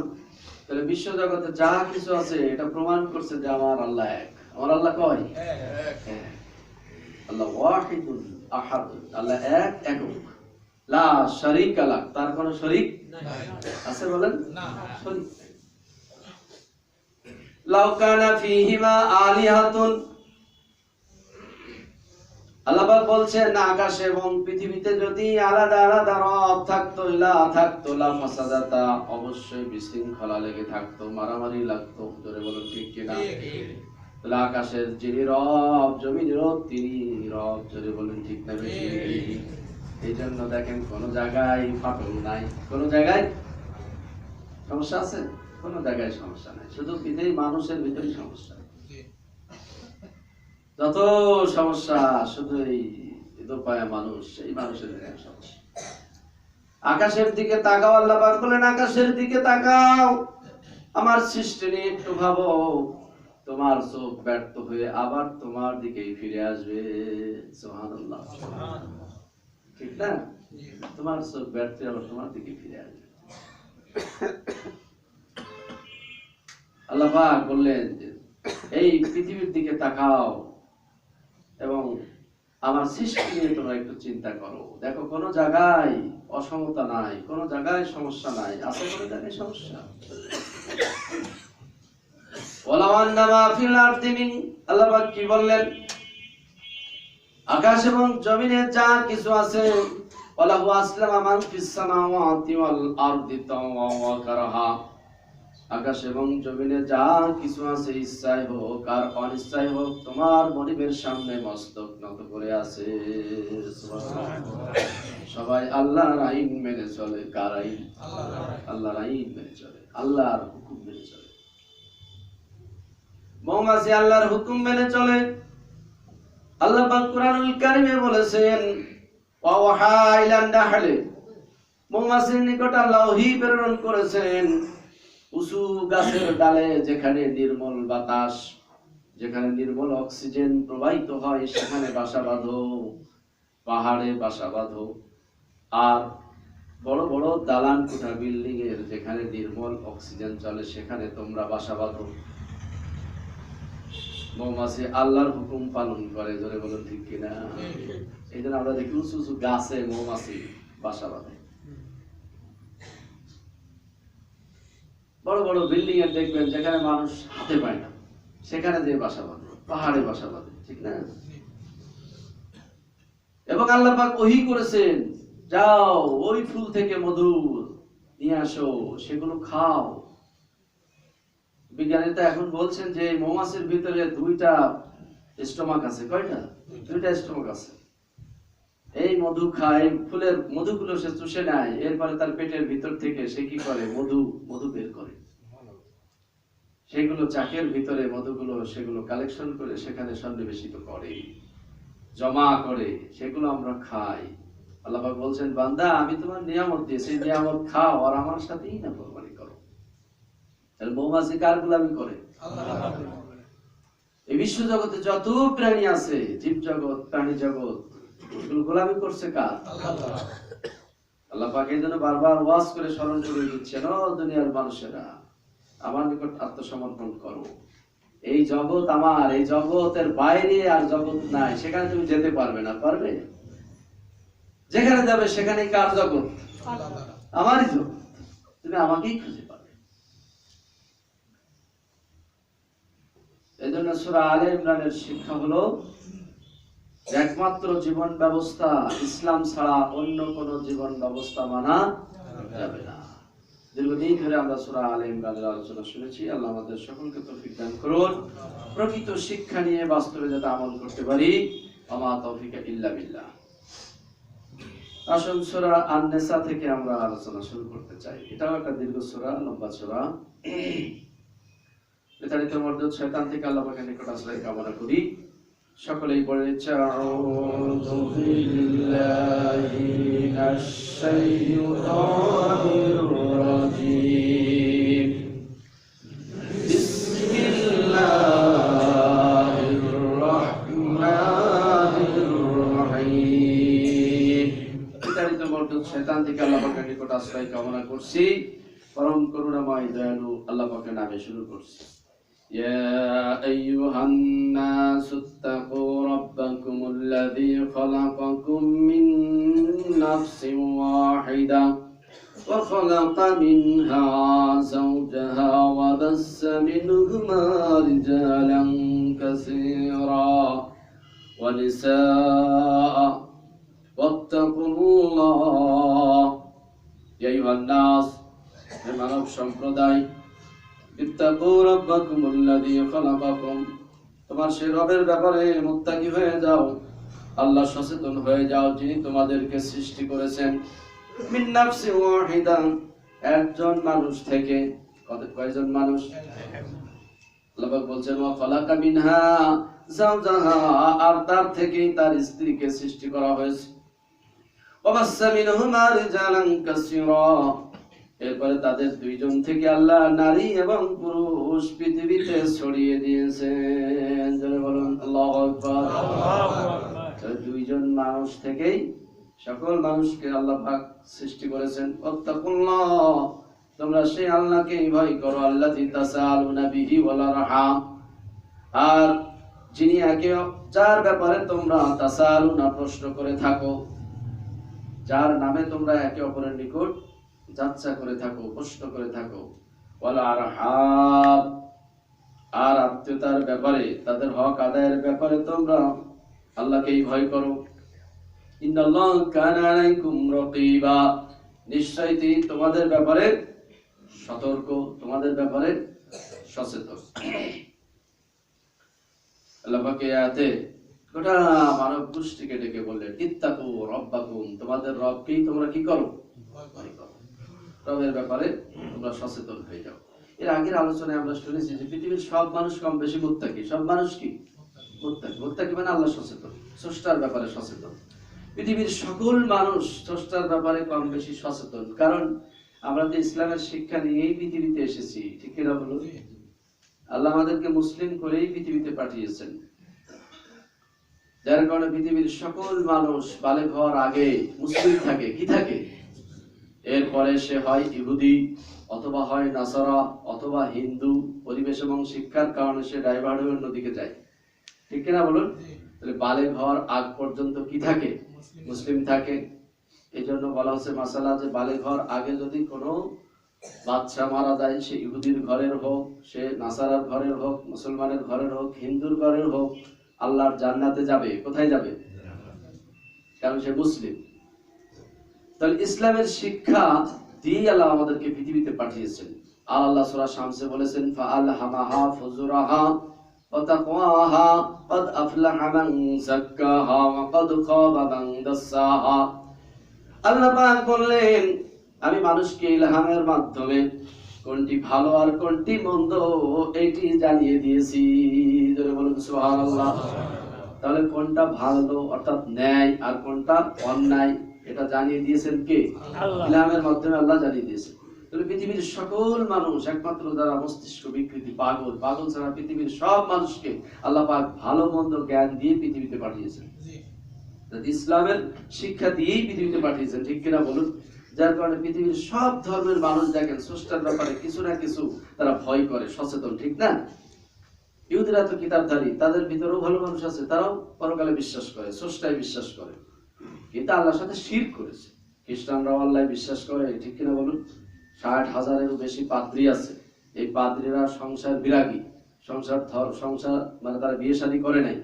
তাহলে বিশ্ব জগতে যা কিছু আছে এটা প্রমাণ করছে যে আমার আল্লাহ এক। আমার আল্লাহ কয়? আল্লাহ ওয়াহিদুল আহাদ, আল্লাহ এক, একক, লা শারীকা লাহ, তার কোনো শরীক আছে বলেন? না, শরীক নাই। লাউ কানা ফীহিমা আলিহাতুন, আল্লাহ পাক বলছেন না, আকাশে এবং পৃথিবীতে যদি আলাদা আলাদা রব থাকতো, ইলাহ থাকতো, লা ফাসাদাতা, অবশ্যই বিশৃঙ্খলা লেগে থাকতো, মারামারি লাগতো। জোরে বলুন ঠিক কিনা? তাহলে আকাশের যিনি রব, জমিনেরও তিনি রব। জোরে বলুন ঠিক না? এই জন্য দেখেন কোন জায়গায় ফাটল নাই, কোন জায়গায় সমস্যা আছে, কোন জায়গায় সমস্যা নাই, শুধু পৃথিবীর মানুষের ভিতরেই সমস্যা। যত সমস্যা শুধু এই দোপায়া মানুষ, এই মানুষের সমস্যা। আকাশের দিকে তাকাও। আল্লাহ পাক বলেন আকাশের দিকে তাকাও, আমার সৃষ্টি নিয়ে একটু ভাবো। তোমার চোখ ব্যর্থ হয়ে আবার তোমার দিকেই ফিরে আসবে। সুবহানাল্লাহ, ঠিক না? তোমার চোখ ব্যর্থ হয়ে আবার তোমার দিকে ফিরে আসবে। আল্লাহ পাক বললেন যে এই পৃথিবীর দিকে তাকাও এবং আমার সৃষ্টি নিয়ে তোমরা একটু চিন্তা করো। দেখো কোন জায়গায় অসমতা নাই, কোন জায়গায় সমস্যা নাই, আছে কোন জায়গায় সমস্যা? আল্লাহ পাক কি বললেন? আকাশ এবং জমিনে যা কিছু আছে, ওয়ালাহু আসলামা মান ফিস সামাওয়াতি ওয়াল আরদি তাওয়া ওয়া কারাহা। আকাশ এবং জমিনে যা কিছু আছে, ইচ্ছায় হোক আর অনিচ্ছায় হোক, তোমার মনিবের সামনে মস্তক নত করে আছে। সবাই আল্লাহর আইন মেনে চলে। কার আইন? আল্লাহর আইন মেনে চলে, আল্লাহর হুকুম মেনে চলে। মৌমাছি আল্লাহর হুকুম মেনে চলে। আল্লাহ পাক কুরআনুল কারীমে বলেছেন ওয়াহা ইলান নাহলি, মৌমাছির নিকট আল্লাহ ওহী প্রেরণ করেছেন, উঁচু গাছের ডালে যেখানে নির্মল বাতাস, যেখানে নির্মল অক্সিজেন প্রবাহিত হয়, সেখানে বাসা বাঁধো। পাহাড়ে বাসা বাঁধো। আর বড় বড় দালান কোঠা বিল্ডিং এর যেখানে নির্মল অক্সিজেন চলে, সেখানে তোমরা বাসা বাঁধো। মৌমাছি আল্লাহর হুকুম পালন করে। জোরে বলুন ঠিক কিনা? এই জন্য আমরা দেখি উঁচু উঁচু গাছে মৌমাছি বাসা বাঁধে। বড় বড় বিল্ডিং এর দেখবেন যেখানে মানুষ হাতে পায় না, সেখানে যে বাসা বাঁধে, পাহাড়ে বাসা বাঁধে, ঠিক না? এবং আল্লাহ পাক ওহী করেছেন, যাও ওই ফুল থেকে মধু নিয়ে আসো, সেগুলো খাও। বিজ্ঞানীরা এখন বলছেন যে মৌমাছির ভিতরে দুইটা স্টোমাক আছে। কয়টা? দুইটা স্টোমাক আছে। এই মধু খায়, ফুলের মধুগুলো সে চুষে নেয়, এরপরে তার পেটের ভিতর থেকে সে কি করে? মধু বের করে। সেগুলো চাকের ভিতরে মধুগুলো সেগুলো কালেকশন করে সেখানে সন্নিবেশিত করে, জমা করে, সেগুলো আমরা খাই। আল্লাহ পাক বলছেন বান্দা আমি তোমার নিয়ামত দিয়েছি, সেই নিয়ামত খাও আর আমার সাথেই নাফরমানি করো। তাহলে মৌমাছি কার গোলামি করে? আল্লাহর। এই বিশ্ব জগতে যত প্রাণী আছে, জীব জগৎ, প্রাণী জগৎ, এগুলো গোলামি করছে কার? আল্লাহর। আল্লাহ পাক এই জন্য বারবার ওয়াজ করে স্মরণ করে দিচ্ছেন, ও দুনিয়ার মানুষেরা আমার নিকট আত্মসমর্পণ করো। এই জগৎ আমার, এই জগতের বাইরে আর জগৎ নাই, সেখানে তুমি যেতে পারবে না। পারবে? যেখানে যাবে সেখানে কার জগৎ? আমারই জগৎ। তুমি আমাকেই খুঁজে পাবে। এই জন্য সূরা আলে ইমরানের শিক্ষা হলো একমাত্র জীবন ব্যবস্থা ইসলাম ছাড়া অন্য কোন জীবন ব্যবস্থা মানা যাবে না। দীর্ঘদিন ধরে আমরা সূরা আলে ইমরানের আলোচনা শুনেছি। আল্লাহ আমাদের সকলকে তৌফিক দান করুন, প্রকৃত শিক্ষা নিয়ে বাস্তবে যাতে আমল করতে পারি। আমা তৌফিক ইল্লা বিল্লাহ। আসুন সূরা আন-নিসা থেকে আমরা আলোচনা শুরু করতে চাই। এটাও একটা দীর্ঘ সূরা, লম্বা সূরা। বিতাড়িত মরদুদ শয়তান থেকে আল্লাহ পাকের নিকট আশ্রয় কামনা করি। সকলেই পড়ে আউযু বিল্লাহি মিনাশ শাইতানির রাজীম। বিসমিল্লাহির রাহমানির রহিম। বিতাড়িত মরদুদ শয়তান থেকে আল্লাহ পাকের নিকট আশ্রয় কামনা করছি। পরম করুণাময় দয়ালু আল্লাহ পাকের নামে শুরু করছি। يا أيها الناس اتقوا ربكم الذي خلقكم من نفس واحدة وخلق منها زوجها وبث منهما رجالا كثيرا ونساء واتقوا الله يا أيها الناس মানব সম্প্রদায় ইত্তাকু রাব্বাকুমুল্লাযী খালাকাকুম, তোমার সেই রবের ব্যাপারে মুত্তাকি হয়ে যাও, আল্লাহ সচেতন হয়ে যাও, যিনি তোমাদেরকে সৃষ্টি করেছেন মিন নাফসিন ওয়াহিদা, একজন মানুষ থেকে। কয়জন মানুষ? আল্লাহ পাক বলছেন ওয়া খালাকা মিনহা যাওজাহা, আর তার থেকেই তার স্ত্রীকে সৃষ্টি করা হয়েছে। ওয়াবাসসা মিনহুমা রিজালান কাসীরা। এরপরে তাদের দুইজন থেকে আল্লাহ নারী এবং পুরুষ পৃথিবীতে ছড়িয়ে দিয়েছেন। জোরে বলুন আল্লাহু আকবার। দুইজন মানুষ থেকেই সকল মানুষকে আল্লাহ পাক সৃষ্টি করেছেন। ওয়াত্তাকুল্লাহ, তোমরা সেই আল্লাহকে ভয় করো, আল্লাযী তাসালুনা বিহি ওয়াল আরহাম, আর যিনি যার ব্যাপারে তোমরা তাসালুনা প্রশ্ন করে থাকো, যার নামে তোমরা একে অপরের নিকট যাচ্ছা করে থাকো, প্রশ্ন করে থাকো। ওয়াল আরহাম, আর আত্মীয়তার ব্যাপারে, তাদের হক আদায়ের ব্যাপারে তোমরা আল্লাহকেই ভয় করো। ইন্নাল্লাহ কানা আলাইকুম রাকিবা, নিশ্চয়ই তিনি তোমাদের ব্যাপারে সতর্ক, তোমাদের ব্যাপারে সচেতন। আল্লাহ পাক এই আয়াতে গোটা মানব গোষ্ঠীকে ডেকে বললেন, ইত্তাকু রাব্বাকুম, তোমাদের রবকেই তোমরা কি করো? ভয় করো। রবের ব্যাপারে তোমরা সচেতন হয়ে যাও। এর আগের আলোচনায় আমরা শুনেছি যে পৃথিবীর সব মানুষ কম বেশি মুত্তাকি। সব মানুষ কি মুত্তাকি? মুত্তাকি মানে আল্লাহ সচেতন, স্রষ্টার ব্যাপারে সচেতন। পৃথিবীর সকল মানুষ স্রষ্টার ব্যাপারে কম বেশি সচেতন, কারণ আমরা তো ইসলামের শিক্ষা নিয়েই পৃথিবীতে এসেছি, ঠিক কিনা বলুন? আল্লাহ আমাদেরকে মুসলিম করেই পৃথিবীতে পাঠিয়েছেন, যার কারণে পৃথিবীর সকল মানুষ বালেগ হওয়ার আগে মুসলিম থাকে। কি থাকে? এরপরে সে হয় ইহুদি, অথবা হয় নাসারা, অথবা হিন্দু। পরিবেশ এবং শিক্ষার কারণে সে ডাইভার্ট হয়ে অন্যদিকে যায়, ঠিক কিনা বলুন? তাহলে বালেগ হওয়ার আগ পর্যন্ত কি থাকে? মুসলিম থাকে। এই জন্য বলা হচ্ছে মাসালা যে বালেগ হওয়ার আগে যদি কোনো বাচ্চা মারা যায়, সে ইহুদির ঘরের হোক, সে নাসারার ঘরের হোক, মুসলমানের ঘরের হোক, হিন্দুর ঘরের হোক, আল্লাহর জান্নাতে যাবে। কোথায় যাবে? কারণ সে মুসলিম। তাহলে ইসলামের শিক্ষা দিয়ে আল্লাহ আমাদেরকে পৃথিবীতে পাঠিয়েছেন। আর আল্লাহ সূরা শামসে বলেছেন, ফাআলহামাহা ফুজুরাহা ওয়া তাকওয়াহা ক্বাদ আফলাহা মান যাক্কাহা ওয়া ক্বাদ খাবা মান দাসসাহা। আল্লাহ পাক বললেন, আমি মানুষকে ইলহামের মাধ্যমে কোনটি ভালো আর কোনটি মন্দ এটি জানিয়ে দিয়েছি। জোরে বলুন সুবহানাল্লাহ। তাহলে কোনটা ভালো অর্থাৎ ন্যায় আর কোনটা অন্যায় এটা জানিয়ে দিয়েছেন কে? আল্লাহ। ইলহামের মাধ্যমে আল্লাহ জানিয়ে দিয়েছেন। তাহলে পৃথিবীর সকল মানুষ, একমাত্র যারা মস্তিষ্ক বিকৃতি, পাগল ছাড়া পৃথিবীর সব মানুষকে আল্লাহ পাক ভালো মন্দ জ্ঞান দিয়ে পৃথিবীতে পাঠিয়েছেন। ইসলামের শিক্ষা দিয়েই পৃথিবীতে পাঠিয়েছেন, ঠিক কিনা বলুন? যার কারণে পৃথিবীর সব ধর্মের মানুষ দেখেন স্রষ্টার ব্যাপারে কিছু না কিছু তারা ভয় করে, সচেতন, ঠিক না? ইহুদিরা তো কিতাবধারী, তাদের ভিতরেও ভালো মানুষ আছে, তারাও পরকালে বিশ্বাস করে, স্রষ্টায় বিশ্বাস করে, কিন্তু আল্লাহর সাথে শিরক করেছে। খ্রিস্টানরাও আল্লাহ বিশ্বাস করে, ঠিক কিনা বলুন? 60,000-এরও বেশি পাদ্রী আছে। এই পাদ্রীরা সংসার বিরাগী, সংসার মানে তারা বিয়ে শাদী করে নাই।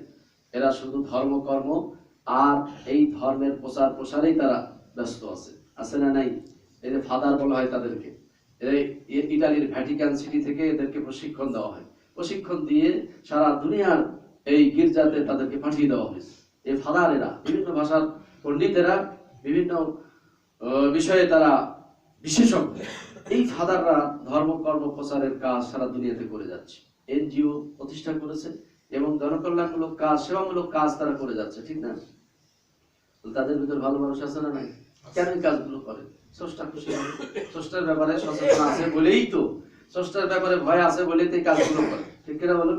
এরা শুধু ধর্মকর্ম আর এই ধর্মের প্রচার প্রসারেই তারা ব্যস্ত আছে না নাই? এই যে ফাদার বলা হয় তাদেরকে, ইটালির ভ্যাটিকান সিটি থেকে এদেরকে প্রশিক্ষণ দেওয়া হয়। প্রশিক্ষণ দিয়ে সারা দুনিয়ার এই গির্জাতে তাদেরকে পাঠিয়ে দেওয়া হয়েছে। এই ফাদারেরা, বিভিন্ন ভাষার পণ্ডিতেরা, বিভিন্ন বিষয়ে তারা বিশেষজ্ঞ। এই ফাদাররা ধর্মকর্ম প্রচারের কাজ সারা দুনিয়াতে করে যাচ্ছে। এনজিও প্রতিষ্ঠা করেছে এবং জনকল্যাণমূলক কাজ, সেবামূলক কাজ তারা করে যাচ্ছে, ঠিক না? তাদের ভিতর ভালো মানুষ আছে না নাই? কেন এই কাজগুলো করে? স্রষ্টা খুশি হবে, স্রষ্টার ব্যাপারে সচেতন আছে বলেই তো, স্রষ্টার ব্যাপারে ভয় আছে বলেই তো এই কাজগুলো করে, ঠিক কিনা বলুন?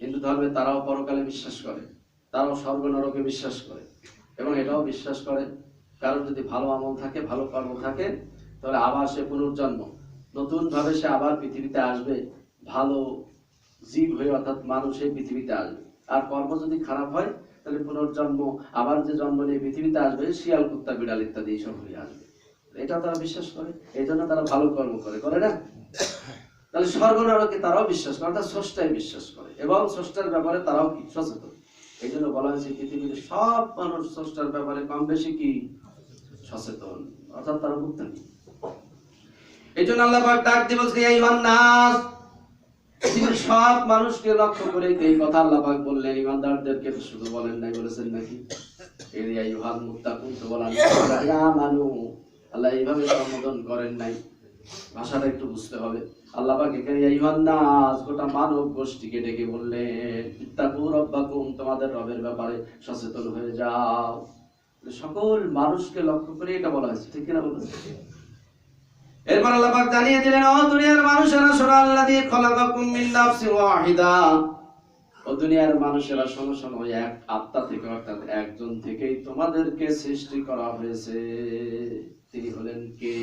হিন্দু ধর্মে তারাও পরকালে বিশ্বাস করে, তারাও স্বর্গ নরকে বিশ্বাস করে, এবং এটাও বিশ্বাস করে কারণ যদি ভালো আমল থাকে, ভালো কর্ম থাকে, তাহলে আবার সে পুনর্জন্ম, নতুন ভাবে সে আবার পৃথিবীতে আসবে, ভালো জীব হয়ে, অর্থাৎ মানুষ এই পৃথিবীতে আসবে। আর কর্ম যদি খারাপ হয় তাহলে পুনর্জন্ম, আবার যে জন্ম নিয়ে পৃথিবীতে আসবে, শিয়াল, কুত্তা, বিড়াল ইত্যাদি এইসব হয়ে আসবে। এটা তারা বিশ্বাস করে, এই জন্য তারা ভালো কর্ম করে না? তাহলে স্বর্গ নরকে তারাও বিশ্বাস করে, অর্থাৎ স্রষ্টায় বিশ্বাস করে, এবং স্রষ্টার ব্যাপারে তারাও কি সচেতন। এই জন্য বলা হয়েছে পৃথিবীর সব মানুষ স্রষ্টার ব্যাপারে কম বেশি কি সচেতন, অর্থাৎ তারা মুত্তাকি। এই জন্য আল্লাহ পাক ডাক দিয়ে বলছে, এই নাস, পৃথিবীর সব মানুষকে লক্ষ্য করে এই কথা আল্লাহ পাক বললেন। ইমানদারদেরকে শুধু বলেন নাই, বলেছেন নাকি এই আইয়ুহাল মুত্তাকুন, তো বলেন ইয়া মানু। আল্লাহ এইভাবে সম্বোধন করেন নাই, ভাষাটা একটু বুঝতে হবে। আল্লাহ পাক এখানে আইয়ুহান নাস, গোটা মানব গোষ্ঠীকে ডেকে বললেন, ইত্তাকু রাব্বাকুম, তোমাদের রবের ব্যাপারে সচেতন হয়ে যাও। সকল মানুষকে লক্ষ্য করে এটা বলা হয়েছে, ঠিক কিনা বলুন? এরপর আল্লাহ পাক জানিয়ে দিলেন, ও দুনিয়ার মানুষেরা শোনো, আল্লাযী খলাকাকুম মিন নাফসিন ওয়াহিদা, ও দুনিয়ার মানুষেরা শোনো শোনো, এক আত্মা থেকে অর্থাৎ একজন থেকেই তোমাদেরকে সৃষ্টি করা হয়েছে। তিনি হলেন কে?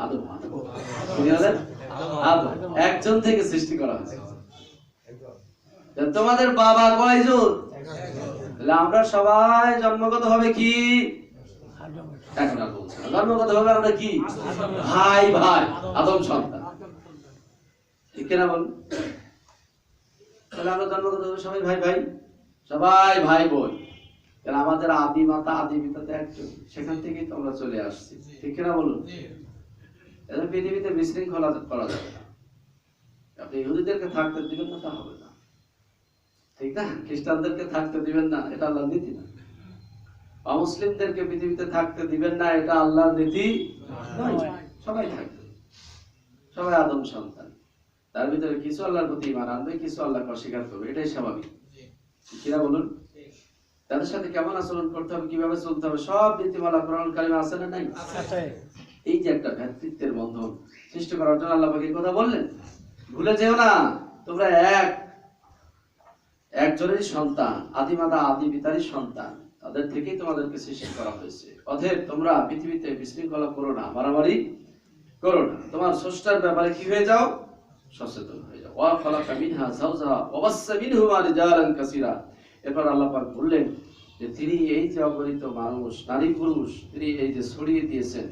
আদম। তিনি হলেন আদম। একজন থেকে সৃষ্টি করা হয়েছে। তোমাদের বাবা কয়জন? তাহলে আমরা সবাই জন্মগত হবে কি? এখন আর বলছি না, জন্মগত হবে আমরা কি? ভাই ভাই, আদম সন্তান, ঠিক কিনা বল? তাহলে আমরা জন্মগত হবে সবাই ভাই ভাই, সবাই ভাই বোন। কারণ আমাদের আদি মাতা আদি পিতা তো একজন, সেখান থেকেই তো আমরা চলে আসছি, ঠিক কিনা বলুন? এজন্য পৃথিবীতে বিশৃঙ্খলা করা যাবে না। আপনি ইহুদিদেরকে থাকতে দিবেন না, তা হবে না, ঠিক না? খ্রিস্টানদেরকে থাকতে দিবেন না, এটা আল্লাহর নীতি না। অমুসলিমদেরকে পৃথিবীতে থাকতে দিবেন না, এটা আল্লাহর নীতি নয়। সবাই থাকবে, সবাই আদম সন্তান। তার ভিতরে কিছু আল্লাহর প্রতি ঈমান আনবে, কিছু আল্লাহকে অস্বীকার করবে, এটাই স্বাভাবিক, কিনা বলুন? তাদের সাথে কেমন আচরণ করতে হবে, কিভাবে চলতে হবে, সব নীতিমালা কোরআন কারিমে আছে না নাই? এই যে একটা ভ্রাতৃত্বের বন্ধন সৃষ্টি করার জন্য আল্লাহ পাক এই কথা বললেন। ভুলে যেও না, তোমরা একজনেরই সন্তান, আদি মাতা আদি পিতারই সন্তান, তাদের থেকেই তোমাদেরকে সৃষ্টি করা হয়েছে। অতএব তোমরা পৃথিবীতে বিশৃঙ্খলা করো না, মারামারি করো না, তোমার স্রষ্টার ব্যাপারে কি হয়ে যাও? সচেতন হয়ে যাও। ওয়া খালাকা মিনহা যাওজাহা ওয়া বাসসা মিনহুমা রিজালান কাসীরা। এরপর আল্লাহ পাক বললেন যে তিনি এই যে অগণিত মানুষ, নারী পুরুষ, তিনি এই যে ছড়িয়ে দিয়েছেন।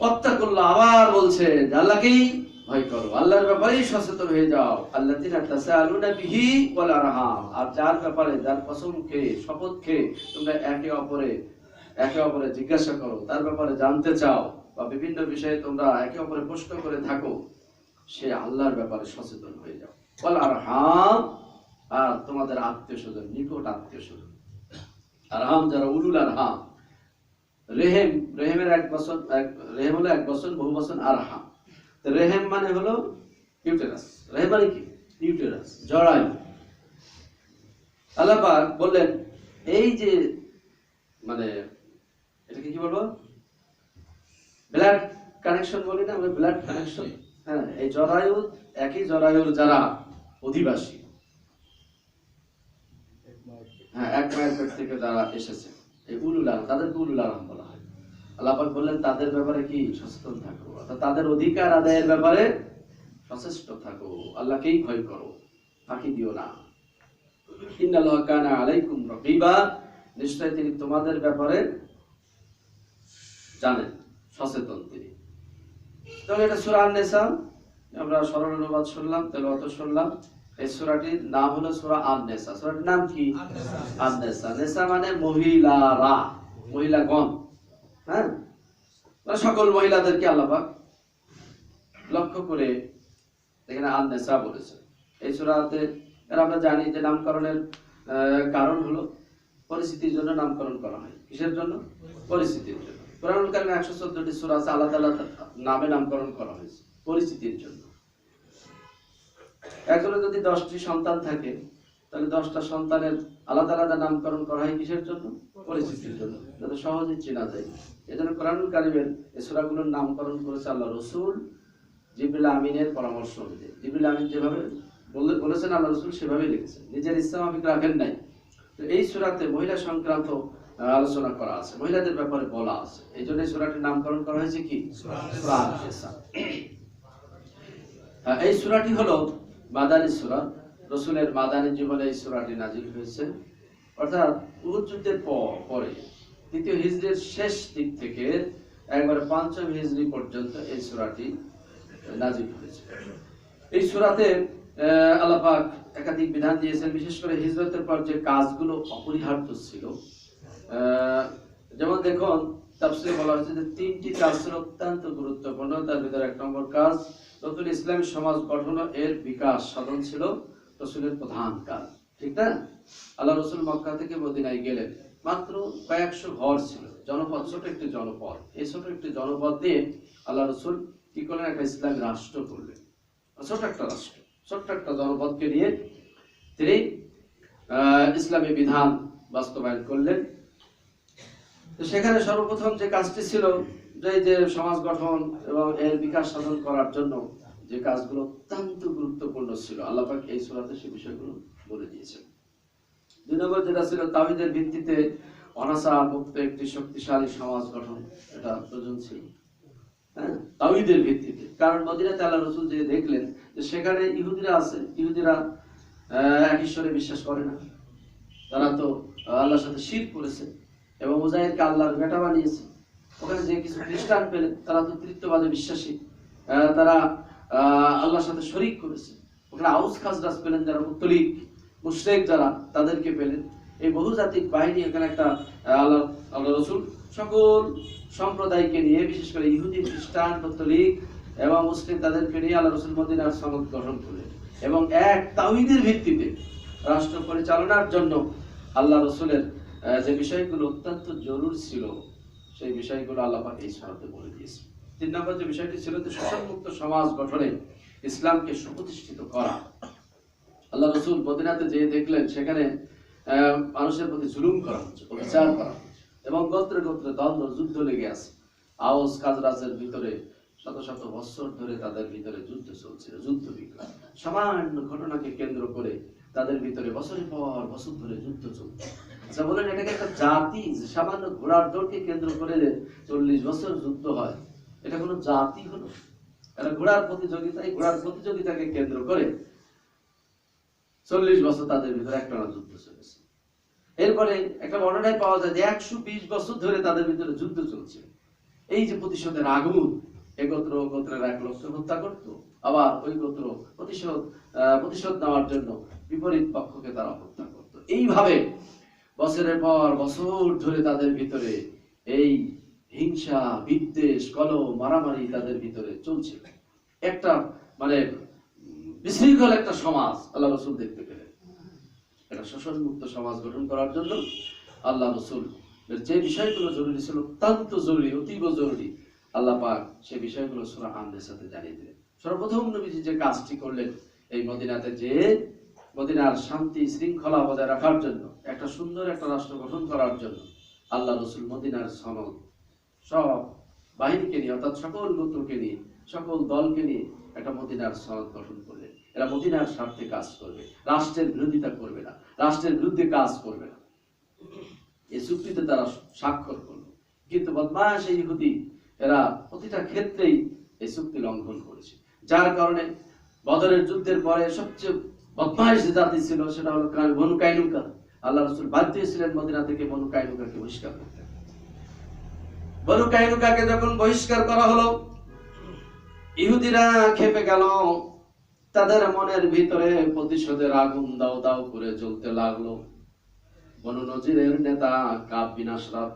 ওয়াত্তাকুল্লাহ, আবার বলছে আল্লাহকেই ভয় করো, আল্লাহর ব্যাপারেই সচেতন হয়ে যাও। আল্লাযীনা তাসাআলুনা বিহি ওয়াল আরহাম, আর যার ব্যাপারে, যার কসম খেয়ে, শপথ খেয়ে তোমরা একে অপরে জিজ্ঞাসা করো, তার ব্যাপারে জানতে চাও, বা বিভিন্ন বিষয়ে তোমরা একে অপরে প্রশ্ন করে থাকো, সে আল্লাহর ব্যাপারে সচেতন হয়ে যাও। ওয়াল আরহাম, আর তোমাদের আত্মীয় স্বজন, নিকট আত্মীয় স্বজন। আরহাম যারা উলুল আরহাম, রেহেমের রেহেম হলো এক বছর, বহু বছর আরহাম। রেহেম মানে হলো ইউটেরাস, রেহেম মানে কি? ইউটেরাস, জরায়ু। আল্লাহ পাক বললেন এই যে মানে এটাকে কি বলবো? ব্লাড কানেকশন বলি না আমরা, ব্লাড কানেকশন। হ্যাঁ, এই জরায়ু, একই জরায়ুর যারা অধিবাসী, হ্যাঁ, এক মায়ের পেট থেকে যারা এসেছে, এই উলুল আরহাম, তাদেরকে উলুল আরহাম বলা হয়। আল্লাহ পাক বললেন তাদের ব্যাপারে কি? সচেতন থাকো, অর্থাৎ তাদের অধিকার আদায়ের ব্যাপারে সচেষ্ট থাকো, আল্লাহকেই ভয় করো, ফাঁকি দিও না। ইন্নাল্লাহা কানা আলাইকুম রাকিবা, নিশ্চয় তিনি তোমাদের ব্যাপারে জানেন, সচেতন তিনি। তাহলে এটা সূরা আন-নিসা, আমরা সরল অনুবাদ শুনলাম, তেলাওয়াত শুনলাম। এই সূরাটির নাম হলো সূরা আন-নিসা। সূরাটির নাম কি? আন-নিসা। নিসা মানে মহিলারা, মহিলাগণ। হ্যাঁ, সকল মহিলাদেরকে আল্লাহ পাক লক্ষ্য করে এখানে আন-নিসা বলেছে। এই সূরাতে আমরা জানি যে নামকরণের কারণ হলো পরিস্থিতির জন্য নামকরণ করা হয়। কিসের জন্য? পরিস্থিতির জন্য। কোরআনুল কারিমে 114টি সূরা আছে, আল্লাহ তাআলা নামে নামকরণ করা হয়েছে পরিস্থিতির জন্য। একজনের যদি 10টি সন্তান থাকে, তাহলে 10টা সন্তানের আলাদা আলাদা নামকরণ করা হয় কিসের জন্য? পরিস্থিতির জন্য, যাতে সহজে চেনা যায়। এজন্য কোরআনুল কারিমের এই সূরাগুলোর নামকরণ করেছে আল্লাহ রাসূল জিবরিল আমিনের পরামর্শ অনুযায়ী। জিবরিল আমিন যেভাবে বলেছেন আল্লাহ রাসূল সেভাবেই লিখেছেন, নিজের ইচ্ছা মাফিক রাখেন নাই। তো এই সূরাতে মহিলা সংক্রান্ত আলোচনা করা আছে, মহিলাদের ব্যাপারে বলা আছে। এই জন্য সূরাটির নামকরণ করা হয়েছে কি? সূরা আন-নিসা। এই সূরাটি হলো মাদানী সূরা। রাসূলের মাদানী জীবনে এই সূরাটি নাযিল হয়েছে, অর্থাৎ উহুদ যুদ্ধের পরে 3য় হিজরির শেষ দিক থেকে একবারে 5ম হিজরি পর্যন্ত এই সূরাটি নাযিল হয়েছে। এই সূরাতে আল্লাহ পাক একাধিক বিধান দিয়েছেন, বিশেষ করে হিজরতের পর যে কাজগুলো অপরিহার্য ছিল। যেমন দেখুন, তাফসীরে বলা হয়েছে যে 3টি কাজ ছিল অত্যন্ত গুরুত্বপূর্ণ। তার ভিতরে 1 নম্বর কাজ, নতুন ইসলামী সমাজ গঠন এর বিকাশ সাধন ছিল রাসূলের প্রধান কাজ, ঠিক না? আল্লাহ রাসূল মক্কা থেকে মদিনায় গেলেন, মাত্র কয়েকশো ঘর ছিল, জনপদ, ছোট একটি জনপদ। এই ছোট একটি জনপদ দিয়ে আল্লাহ রাসূল কি করলেন? একটা ইসলামী রাষ্ট্র করলেন, ছোট একটা রাষ্ট্র, ছোট্ট একটা জনপদকে নিয়ে তিনি ইসলামী বিধান বাস্তবায়ন করলেন। তো সেখানে সর্বপ্রথম যে কাজটি ছিল যে সমাজ গঠন এবং এর বিকাশ সাধন করার জন্য যে কাজগুলো অত্যন্ত গুরুত্বপূর্ণ ছিল, আল্লাহ পাক এই সূরাতে সেই বিষয়গুলো বলে দিয়েছেন। 2 নম্বর যেটা ছিল তাওহীদের ভিত্তিতে অনাচার মুক্ত একটি শক্তিশালী সমাজ গঠন, এটা প্রয়োজন ছিল। হ্যাঁ, তাওহীদের ভিত্তিতে। কারণ মদিনাতে আল্লাহ রাসূল যে দেখলেন যে সেখানে ইহুদিরা আছে, ইহুদিরা এক ঈশ্বরে বিশ্বাস করে না, তারা তো আল্লাহর সাথে শিরক করেছে এবং উজাইরকে আল্লাহর বেটা বানিয়েছে। ওখানে যে কিছু খ্রিস্টান পেলেন, তারা তো তৃতীয়বাদে বিশ্বাসী, তারা আল্লাহর সাথে শরীক করেছে। ওখানে আউস খাজরাজ পেলেন যারা মুত্তলিক মুশরিক, যারা তাদেরকে পেলেন। এই বহুজাতিক বাহিনী এখানে একটা আল্লাহ রাসূল সকল সম্প্রদায়কে নিয়ে, বিশেষ করে ইহুদি, খ্রিস্টান, মুত্তলিক এবং মুসলিম, তাদেরকে নিয়ে আল্লাহ রাসূল মদিনার সনদ গঠন করলেন এবং এক তাওহীদের ভিত্তিতে রাষ্ট্র পরিচালনার জন্য আল্লাহ রাসূলের যে বিষয়গুলো অত্যন্ত জরুরি ছিল, সেই বিষয়গুলো আল্লাহ পাক এই সূরাতে বলে দিয়েছে। 3 নম্বর যে বিষয়টি ছিল যে শোষণমুক্ত সমাজ গঠনে ইসলামকে সুপ্রতিষ্ঠিত করা। আল্লাহ রাসূল মদিনাতে যেয়ে দেখলেন সেখানে মানুষের প্রতি জুলুম করা হচ্ছে, অবিচার করা হচ্ছে এবং গোত্রে গোত্রে দ্বন্দ্ব, যুদ্ধ লেগে আছে। আওস খাজরাজের ভিতরে শত শত বছর ধরে তাদের ভিতরে যুদ্ধ চলছিল, যুদ্ধ বিগ্রহ। সামান্য ঘটনাকে কেন্দ্র করে তাদের ভিতরে বছরের পর বছর ধরে যুদ্ধ চলছে। আচ্ছা বলেন, এটাকে একটা জাতি যে সামান্য ঘোড়ার দৌড়কে কেন্দ্র করে 40 বছর যুদ্ধ হয়, এটা কোনো জাতি হলো? এটা ঘোড়ার প্রতিযোগিতাকে কেন্দ্র করে 40 বছর তাদের ভিতরে একটানা যুদ্ধ চলেছে। এরপরে একটা বর্ণনায় পাওয়া যায় যে 120 বছর ধরে তাদের ভিতরে যুদ্ধ চলছে। এই যে প্রতিশোধের আগুন, এ গোত্র গোত্রের এক লোককে হত্যা করত, আবার ওই গোত্র প্রতিশোধ নেওয়ার জন্য বিপরীত পক্ষকে তারা হত্যা করত। এইভাবে বছরের পর বছর ধরে তাদের ভিতরে এই হিংসা, বিদ্বেষ, কলহ, মারামারি তাদের ভিতরে চলছে। একটা মানে বিশৃঙ্খল একটা সমাজ আল্লাহ রাসূল দেখতে পেলেন। একটা শোষণমুক্ত সমাজ গঠন করার জন্য আল্লাহ রাসূল যে বিষয়গুলো জরুরি ছিল, অত্যন্ত জরুরি, অতীব জরুরি, আল্লাহ পাক সেই বিষয়গুলো সূরা আন-নিসাতে জানিয়ে দিলেন। সর্বপ্রথম নবীজি যে কাজটি করলেন, এই মদিনাতে যে মদিনার শান্তি শৃঙ্খলা বজায় রাখার জন্য, একটা সুন্দর একটা রাষ্ট্র গঠন করার জন্য আল্লাহ রাসূল মদিনার সনদ সব বাহিনীকে নিয়ে, অর্থাৎ সকল গোত্রকে নিয়ে, সকল দলকে নিয়ে একটা মদিনার সনদ গঠন করলেন। এরা মদিনার স্বার্থে কাজ করবে, রাষ্ট্রের বিরোধিতা করবে না, রাষ্ট্রের বিরুদ্ধে কাজ করবে না। এই চুক্তিতে তারা স্বাক্ষর করলো। কিন্তু বদমাশ এই ইহুদি এরা প্রতিটা ক্ষেত্রেই এই চুক্তি লঙ্ঘন করেছে, যার কারণে বদরের যুদ্ধের পরে সবচেয়ে বদমাশ জাতি ছিল সেটা হলো বনু কাইনুকা। আল্লাহ রাসূল বাধ্য ছিলেন মদিনা থেকে বনু কাইনুকাকে বহিষ্কার করতে। বনু কাইনুকাকে যখন বহিষ্কার করা হলো, ইহুদিরা খেপে গেল, তাদের মনের ভিতরে প্রতিশোধের আগুন দাও দাও করে জ্বলতে লাগলো। বনু নজিরের নেতা কাব বিন আশরাফ,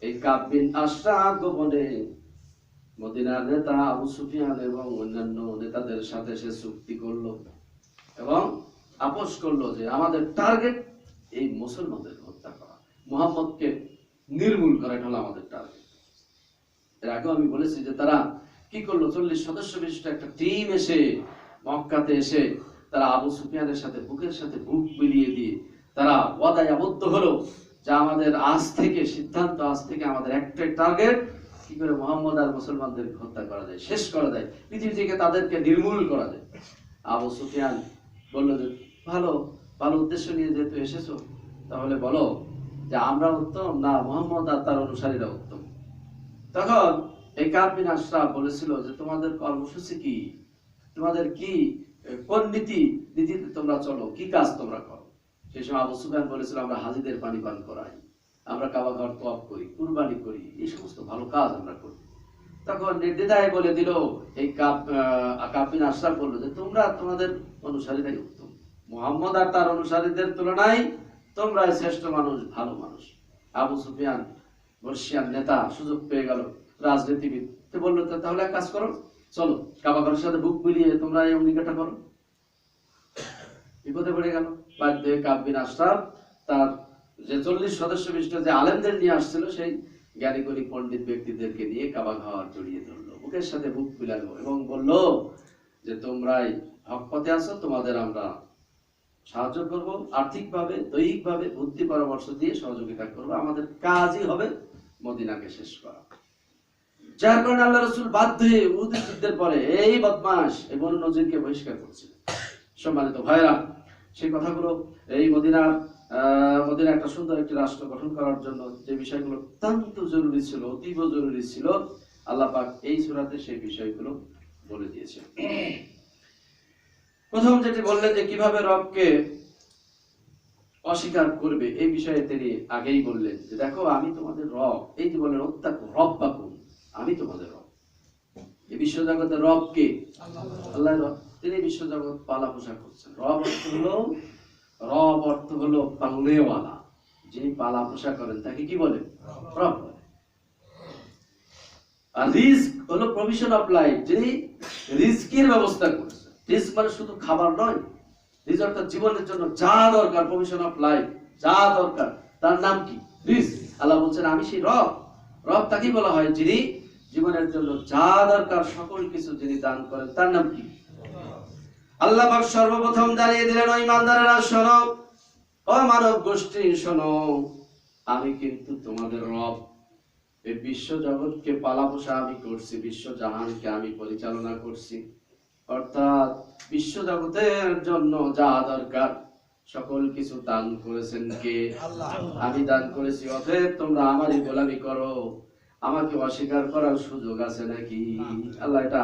এই কাব বিন আশরাফ গোপনে মদিনার নেতা আবু সুফিয়ান এবং অন্যান্য নেতাদের সাথে সে চুক্তি করলো এবং আপোষ করলো যে আমাদের টার্গেট এই মুসলমানদের হত্যা করা, মুহাম্মদকে নির্মূল করা, এটা হলো আমাদের টার্গেট। এর আগেও আমি বলেছি যে তারা কি করলো, 40 সদস্য বিশিষ্ট একটা টিম এসে মক্কাতে এসে তারা আবু সুফিয়ানের সাথে বুকের সাথে বুক মিলিয়ে দিয়ে তারা ওয়াদায় আবদ্ধ হলো যে আমাদের আজ থেকে সিদ্ধান্ত, আজ থেকে আমাদের একটাই টার্গেট, কি করে মুহাম্মদ আর মুসলমানদেরকে হত্যা করা যায়, শেষ করা যায়, পৃথিবী থেকে তাদেরকে নির্মূল করা যায়। আবু সুফিয়ান বলল যে ভালো ভালো উদ্দেশ্য নিয়ে যেহেতু এসেছো, তাহলে বলো যে আমরা উত্তম না মুহাম্মদ আর তার অনুসারীরা উত্তম। তখন এই কাব বিন আশরাফ বলেছিল যে তোমাদের কর্মসূচি কি, তোমাদের কি, কোন নীতিতে তোমরা চলো, কি কাজ তোমরা করো। সেই সময় আবু সুফিয়ান বলেছিল আমরা হাজীদের পানি পান করাই, আমরা কাবা ঘর তওয়াফ করি, কুরবানি করি, এই সমস্ত ভালো কাজ আমরা করি। তখন নির্দ্বিধায় বলে দিল, এই কাব বিন আশরাফ বলল যে তোমরা তোমাদের অনুসারীরাই উত্তম, মুহাম্মদ আর তার অনুসারীদের তুলনায় তোমরাই শ্রেষ্ঠ মানুষ, ভালো মানুষ। আবু সুফিয়ান বর্ষিয়ান নেতা সুযোগ পেয়ে গেল, রাজনীতিবিদ, তো বললো তাহলে এক কাজ করো, চলো কাবা ঘরের সাথে বুক মিলিয়ে তোমরা এই অঙ্গীকারটা করো। বিপদে পড়ে গেল। বাধ্য হয়ে কাব বিন আশরাফ তার যে 40 সদস্য বিশিষ্ট যে আলেমদের নিয়ে আসছিল, সেই জ্ঞানী গুণী পণ্ডিত ব্যক্তিদেরকে নিয়ে কাবা ঘর জড়িয়ে ধরলো, বুকের সাথে বুক মিলালো এবং বলল যে তোমরাই হক পথে আছো, তোমাদের আমরা সাহায্য করব, আর্থিকভাবে, দৈহিকভাবে, বুদ্ধি পরামর্শ দিয়ে সহযোগিতা করব। আমাদের কাজই হবে মদিনাকে শেষ করা। যার কারণে আল্লাহ রাসূল বাধ্য হয়ে উহুদ যুদ্ধের পরে এই বদমাশ এই বনু নজিরকে বহিষ্কার করছেন। সম্মানিত ভাইরা, সেই কথাগুলো এই মদিনা একটা সুন্দর একটি রাষ্ট্র গঠন করার জন্য যে বিষয়গুলো অত্যন্ত জরুরি ছিল, অতীব জরুরি ছিল, আল্লাহ পাক এই সূরাতে সেই বিষয়গুলো বলে দিয়েছেন। প্রথম যেটি বললেন যে কিভাবে রবকে অস্বীকার করবে, এই বিষয়ে তিনি আগেই বললেন যে দেখো আমি তোমাদের রব। এই যে বললেন ওত্তাকু রব্বাকুম, আমি তোমাদের রব। এই বিশ্বজগতের রব কে? আল্লাহ রব। তিনি বিশ্বজগৎ পালা পোষা করছেন। রব অর্থ হলো পালনেওয়ালা, যিনি পালা পোষা করেন তাকে কি বলে? রব বলে। আর রিস্ক হলো প্রভিশন অফ লাইফ, যিনি রিস্কের ব্যবস্থা করেছেন। রিস্ক মানে শুধু খাবার নয়, রিস্ক অর্থাৎ জীবনের জন্য যা দরকার, প্রভিশন অফ লাইফ যা দরকার, তার নাম কি? রিস্ক। আল্লাহ বলছেন আমি সেই রব। রব তাকেই বলা হয় যিনি জীবনের জন্য যা দরকার সকল কিছু যিনি দান করেন, তার নাম কি? আল্লাহ পাক সর্বপ্রথম জানিয়ে দিলেন, ও ইমানদারেরা শোনো, ও মানব গোষ্ঠী শোনো, আমি কিন্তু তোমাদের রব। এই বিশ্ব জগৎকে পালাপোষা আমি করছি, বিশ্ব জাহানকে আমি পরিচালনা করছি। অর্থাৎ বিশ্ব জগতের জন্য যা দরকার সকল কিছু দান করেছেন কে? আমি দান করেছি। অতএব তোমরা আমারই গোলামি করো, আমাকে অস্বীকার করার সুযোগ আছে নাকি? আল্লাহ এটা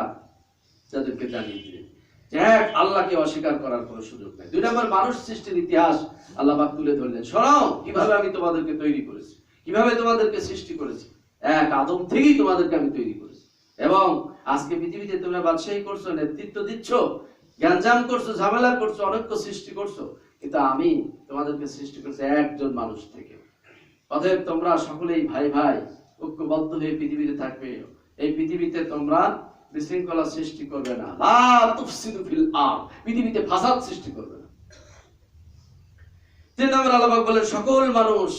তাদেরকে জানিয়ে দিলেন যে এক আল্লাহকে অস্বীকার করার কোনো সুযোগ নাই। 2 নম্বর, মানুষ সৃষ্টির ইতিহাস আল্লাহ পাক তুলে ধরলেন। শোনো কিভাবে আমি তোমাদেরকে তৈরি করেছি, কিভাবে তোমাদেরকে সৃষ্টি করেছি। এক আদম থেকেই তোমাদেরকে আমি তৈরি করেছি, এবং আজকে পৃথিবীতে তোমরা বাদশাহী করছো, নেতৃত্ব দিচ্ছ, জ্ঞানজাম করছো, ঝামেলা করছো, অনৈক্য সৃষ্টি করছো, কিন্তু আমি তোমাদেরকে সৃষ্টি করেছি একজন মানুষ থেকে। অতএব তোমরা সকলেই ভাই ভাই ঐক্যবদ্ধ হয়ে পৃথিবীতে থাকবে। এই পৃথিবীতে তোমরা বিশৃঙ্খলা সৃষ্টি করবে না, লা তুফসিদু ফিল আরদ, পৃথিবীতে ফাসাদ সৃষ্টি করবে না। 3 নম্বর আল্লাহ পাক বলেন সকল মানুষ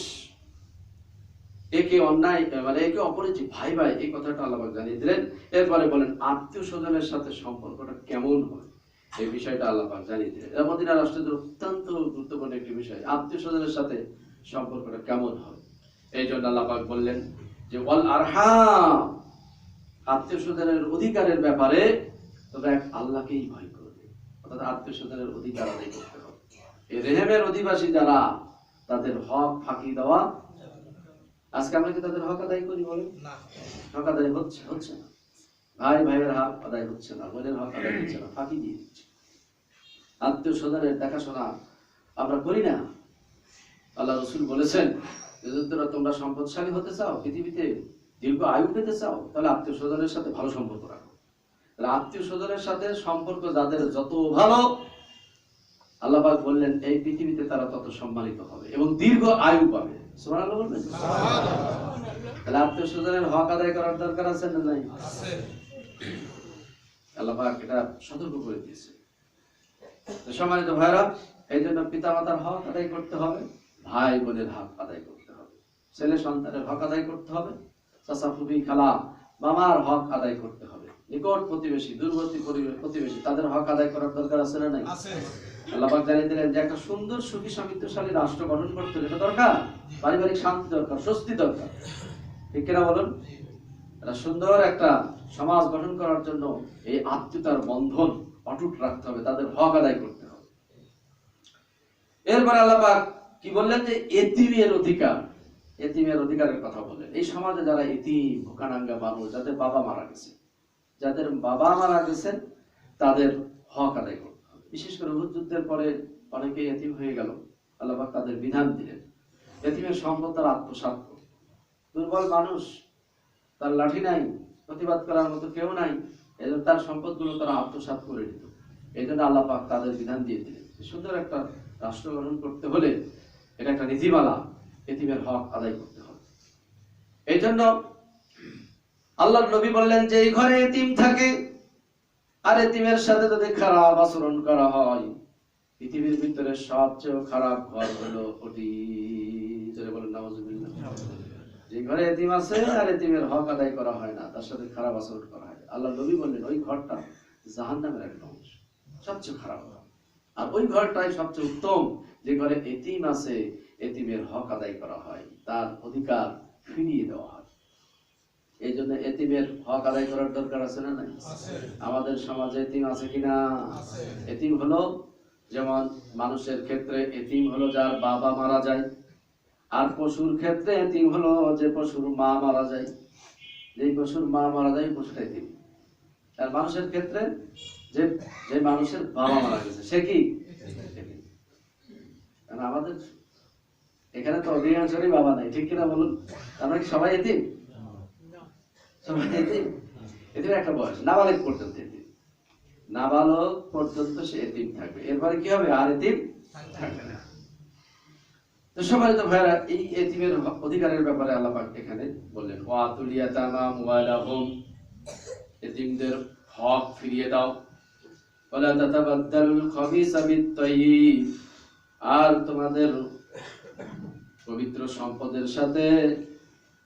একে অন্যায় মানে একে অপরের যে ভাই ভাই, এই কথাটা আল্লাহ পাক জানিয়ে দিলেন। এরপরে বলেন আত্মীয় স্বজনের সাথে সম্পর্কটা কেমন হয়, এই বিষয়টা আল্লাহ পাক জানিয়ে দিলেন। এটা মদিনা রাষ্ট্রের অত্যন্ত গুরুত্বপূর্ণ একটি বিষয়, আত্মীয় স্বজনের সাথে সম্পর্কটা কেমন হয়। এই জন্য আল্লাহ পাক বললেন যে ওয়াল আরহাম, আত্মীয় স্বজনের অধিকারের ব্যাপারে তোমরা এক আল্লাহকেই ভয় করবে। অর্থাৎ আত্মীয় স্বজনের অধিকার আদায় করতে হবে। এই রেহেমের অধিবাসী যারা, তাদের হক ফাঁকি দেওয়া। আজকে আমরা কি তাদের হক আদায় করি? বলেন না, হক আদায় হচ্ছে না। ভাই ভাইয়ের হক আদায় হচ্ছে না, বোনের হক আদায় হচ্ছে না, ফাঁকি দিয়ে দিচ্ছে। আত্মীয় স্বজনের দেখাশোনা আমরা করি না। আল্লাহ রাসূল বলেছেন যদি তোমরা সম্পদশালী হতে চাও, পৃথিবীতে দীর্ঘ আয়ু পেতে চাও, তাহলে আত্মীয় স্বজনের সাথে ভালো সম্পর্ক রাখো। তাহলে আত্মীয় স্বজনের সাথে সম্পর্ক যাদের যত ভালো, আল্লাহ পাক বললেন এই পৃথিবীতে তারা তত সম্মানিত হবে এবং দীর্ঘ আয়ু পাবে। সুবহানাল্লাহ বলবেন। তাহলে আত্মীয় স্বজনের হক আদায় করার দরকার আছে না নাই? আছে। আল্লাহ পাক এটা সতর্ক করে দিয়েছে। তো সম্মানিত ভাইরা, এই জন্য পিতামাতার হক আদায় করতে হবে, ভাই বোনের হক আদায় করতে হবে, ছেলে সন্তানের হক আদায় করতে হবে, চাচা ফুফি খালা মামার হক আদায় করতে হবে, নিকট প্রতিবেশী দূরবর্তী প্রতিবেশী তাদের হক আদায় করার দরকার আছে না নাই? আছে। আল্লাহ পাক জানিয়ে দিলেন যে একটা সুন্দর সুখী সমৃদ্ধশালী রাষ্ট্র গঠন করতে হলে এটা দরকার, পারিবারিক শান্তি দরকার, স্বস্তি দরকার। ঠিক কিনা বলুন? একটা সুন্দর একটা সমাজ গঠন করার জন্য এই আত্মীয়তার বন্ধন অটুট রাখতে হবে, তাদের হক আদায় করতে হবে। এরপর আল্লাহ পাক কি বললেন যে এতিমের অধিকার, এতিমের অধিকারের কথা বললেন। এই সমাজে যারা এতিম ভোকানাঙ্গা মানুষ, যাদের বাবা মারা গেছে, তাদের হক আদায় করতে হবে। বিশেষ করে উহুদ যুদ্ধের পরে অনেকে এতিম হয়ে গেল, আল্লাহ পাক তাদের বিধান দিলেন এতিমের সম্পদ তারা আত্মসাৎ করবে। দুর্বল মানুষ, তার লাঠি নাই, প্রতিবাদ করার মতো কেউ নাই, এজন্য তার সম্পদগুলো তারা আত্মসাৎ করে নিত। এই জন্য আল্লাহ পাক তাদের বিধান দিয়ে দিলেন। সুন্দর একটা রাষ্ট্র গঠন করতে হলে এটা একটা নীতিমালা, এতিমের হক আদায় করতে হবে। এই জন্য আল্লাহর নবী বললেন যে এই ঘরে এতিম থাকে আর এতিমের সাথে যদি খারাপ আচরণ করা হয়, পৃথিবীর ভিতরে সবচেয়ে খারাপ ঘর হলো ওটি। যারা বলেন নাউজুবিল্লাহ। যে ঘরে এতিম আছে আর এতিমের হক আদায় করা হয় না, তার সাথে খারাপ আচরণ করা হয়, আল্লাহ নবী বললেন ওই ঘরটা জাহান্নামের একটা অংশ, সবচেয়ে খারাপ ঘর। আর ওই ঘরটাই সবচেয়ে উত্তম যে ঘরে এতিম আছে, এতিমের হক আদায় করা হয়, তার অধিকার ফিরিয়ে দেওয়া হয়। এই জন্য এতিমের হক আদায় করার দরকার আছে না নাই? আমাদের সমাজে এতিম আছে কিনা? এতিম হলো, যেমন মানুষের ক্ষেত্রে এতিম হলো যার বাবা মারা যায়, আর পশুর ক্ষেত্রে এতিম হলো যে পশুর মা মারা যায়। যেই পশুর মা মারা যায় পশুটা এতিম। আর মানুষের ক্ষেত্রে যে যে মানুষের বাবা মারা গেছে সে কি? কারণ আমাদের এখানে তো অধিকাংশেরই বাবা নাই, ঠিক কিনা বলুন? আমরা কি সবাই এতিম? সবাই এতিম। এতিম একটা বয়স, নাবালক পর্যন্ত এতিম। নাবালক পর্যন্ত সে এতিম থাকবে, এরপরে কি হবে? আর এতিম থাকবে না। তো সম্মানিত ভাইরা, এই এতিমের অধিকারের ব্যাপারে আল্লাহ পাক এখানে বললেন, ওয়াতুল ইয়াতামা আমওয়ালাহুম, এতিমদের হক ফিরিয়ে দাও। ওয়ালা তাতাবাদদালুল খাবিসা বিত-তাইয়্যিব, আর তোমাদের পবিত্র সম্পদের সাথে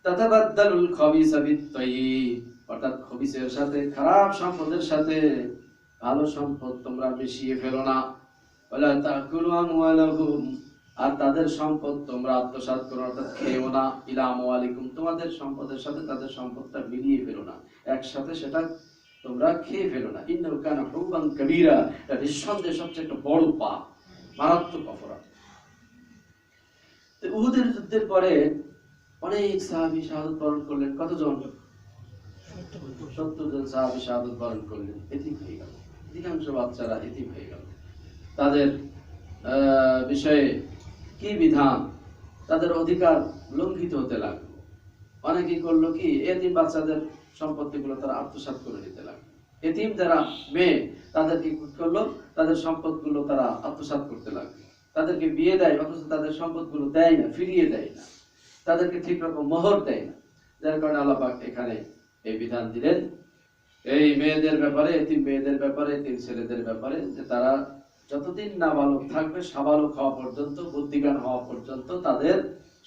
তাতাবাদদালুল খাবিসা বিত-তাইয়্যিব, অর্থাৎ খবিসের সাথে, খারাপ সম্পদের সাথে ভালো সম্পদ তোমরা মিশিয়ে ফেলো না। ওয়ালা তাকুলু আমওয়ালাহুম, আর তাদের সম্পদ তোমরা আত্মসাৎ করো, অর্থাৎ খেও না। ইলা আমওয়ালিকুম, তোমাদের সম্পদের সাথে তাদের সম্পদটা মিলিয়ে ফেলো না, একসাথে সেটা তোমরা খেয়ে ফেলো না। ইন্নাহু কানা হুববান কাবীরা, এটা নিঃসন্দেহে সবচেয়ে একটা বড় পাপ, মারাত্মক অপরাধ। তো উহুদের যুদ্ধের পরে অনেক সাহাবী শাহাদাত বরণ করলেন। কতজন? 70 জন সাহাবী শাহাদাত বরণ করলেন, এতিম হয়ে গেল। অধিকাংশ বাচ্চারা এতিম হয়ে গেল। তাদের বিষয়ে কি বিধান? তাদের অধিকার লঙ্ঘিত হতে লাগলো। অনেকেই করলো কি, এতিম বাচ্চাদের সম্পত্তিগুলো তারা আত্মসাৎ করে নিতে লাগলো। এতিম যারা মেয়ে তাদেরকে কি করলো? তাদের সম্পদগুলো তারা আত্মসাৎ করতে লাগলো। তাদেরকে বিয়ে দেয় অথচ তাদের সম্পদগুলো দেয় না, ফিরিয়ে দেয় না, তাদেরকে ঠিক রকম মোহর দেয় না। যার কারণে আল্লাহ পাক এখানে এই বিধান দিলেন এই মেয়েদের ব্যাপারে, এতিম মেয়েদের ব্যাপারে, এতিম ছেলেদের ব্যাপারে, যে তারা যতদিন নাবালক থাকবে, সাবালক হওয়া পর্যন্ত, বুদ্ধিজ্ঞান হওয়া পর্যন্ত তাদের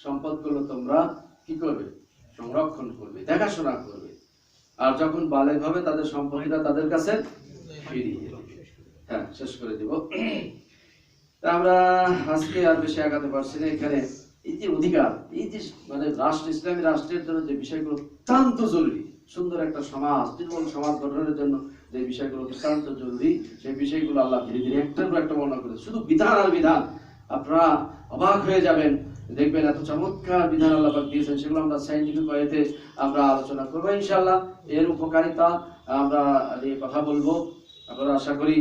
সম্পদগুলো তোমরা কি করবে? সংরক্ষণ করবে, দেখাশোনা করবে। আর যখন বালেগ হবে তাদের সম্পত্তিটা তাদের কাছে ফিরিয়ে দেবে। হ্যাঁ, শেষ করে দিব। আমরা আজকে আর বেশি আগাতে পারছি না। এখানে এই যে অধিকার, এই যে মানে রাষ্ট্র, ইসলামী রাষ্ট্রের জন্য যে বিষয়গুলো অত্যন্ত জরুরি, সুন্দর একটা সমাজ, নির্মল সমাজ গঠনের জন্য যে বিষয়গুলো অত্যন্ত জরুরি, সেই বিষয়গুলো আল্লাহ ধীরে ধীরে একটার পর একটা বর্ণনা করেছে। শুধু বিধান আর বিধান, আপনারা অবাক হয়ে যাবেন, দেখবেন এত চমৎকার বিধান আল্লাহ পাক দিয়েছেন। সেগুলো আমরা সায়েন্টিফিক ওয়েতে আমরা আলোচনা করবো ইনশাআল্লাহ। এর উপকারিতা আমরা নিয়ে কথা বলবো। আপনারা আশা করি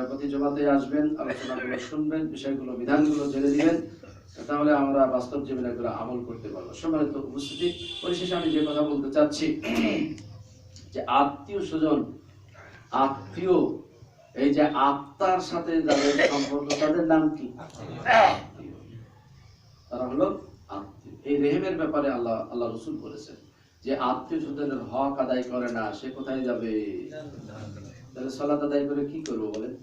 প্রতি জমাতে আসবেন, আলোচনাগুলো শুনবেন, বিষয়গুলো, বিধানগুলো জেনে দিবেন, তাহলে আমরা বাস্তব জীবনে এগুলো আমল করতে পারবো। সম্মানিত উপস্থিতি, পরিশেষে আমি যে কথা বলতে চাচ্ছি যে আত্মীয় স্বজন, আত্মীয়, এই যে আত্মার সাথে যাদের সম্পর্ক, তাদের নাম কি? তারা হলো আত্মীয়। এই রেহেমের ব্যাপারে আল্লাহ রসুল বলেছেন যে আত্মীয় স্বজনের হক আদায় করে না, সে কোথায় যাবে? তাহলে সালাত আদায় করে কি করবো বলেন?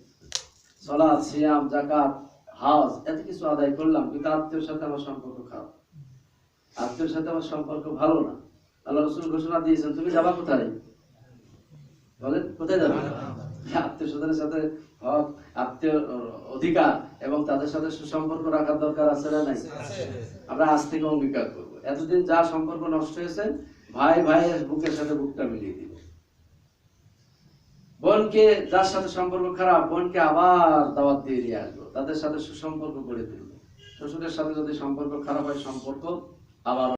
সালাত, সিয়াম, যাকাত, হজ, এত কিছু আদায় করলাম, কিন্তু আত্মীয়ের সাথে আমার সম্পর্ক খারাপ, আত্মীয়ের সাথে আমার সম্পর্ক ভালো না। আল্লাহ রসুল ঘোষণা দিয়েছেন, তুমি যাবা কোথায়? বলেন, কোথায় যাবে? আত্মীয় স্বজনের সাথে হক, আত্মীয় অধিকার এবং তাদের সাথে সুসম্পর্ক রাখার দরকার আছে না নাই? আমরা আজ থেকে অঙ্গীকার করবো, এতদিন যা সম্পর্ক নষ্ট হয়েছে, ভাই ভাইয়ের বুকের সাথে বুকটা মিলিয়ে দিব। বোনকে, যার সাথে সম্পর্ক খারাপ, বোনকে আবার দাওয়াত দিয়ে নিয়ে আসবো, তাদের সাথে সুসম্পর্ক গড়ে তুলবো। শ্বশুরের সাথে যদি সম্পর্ক খারাপ হয়, সম্পর্ক আবার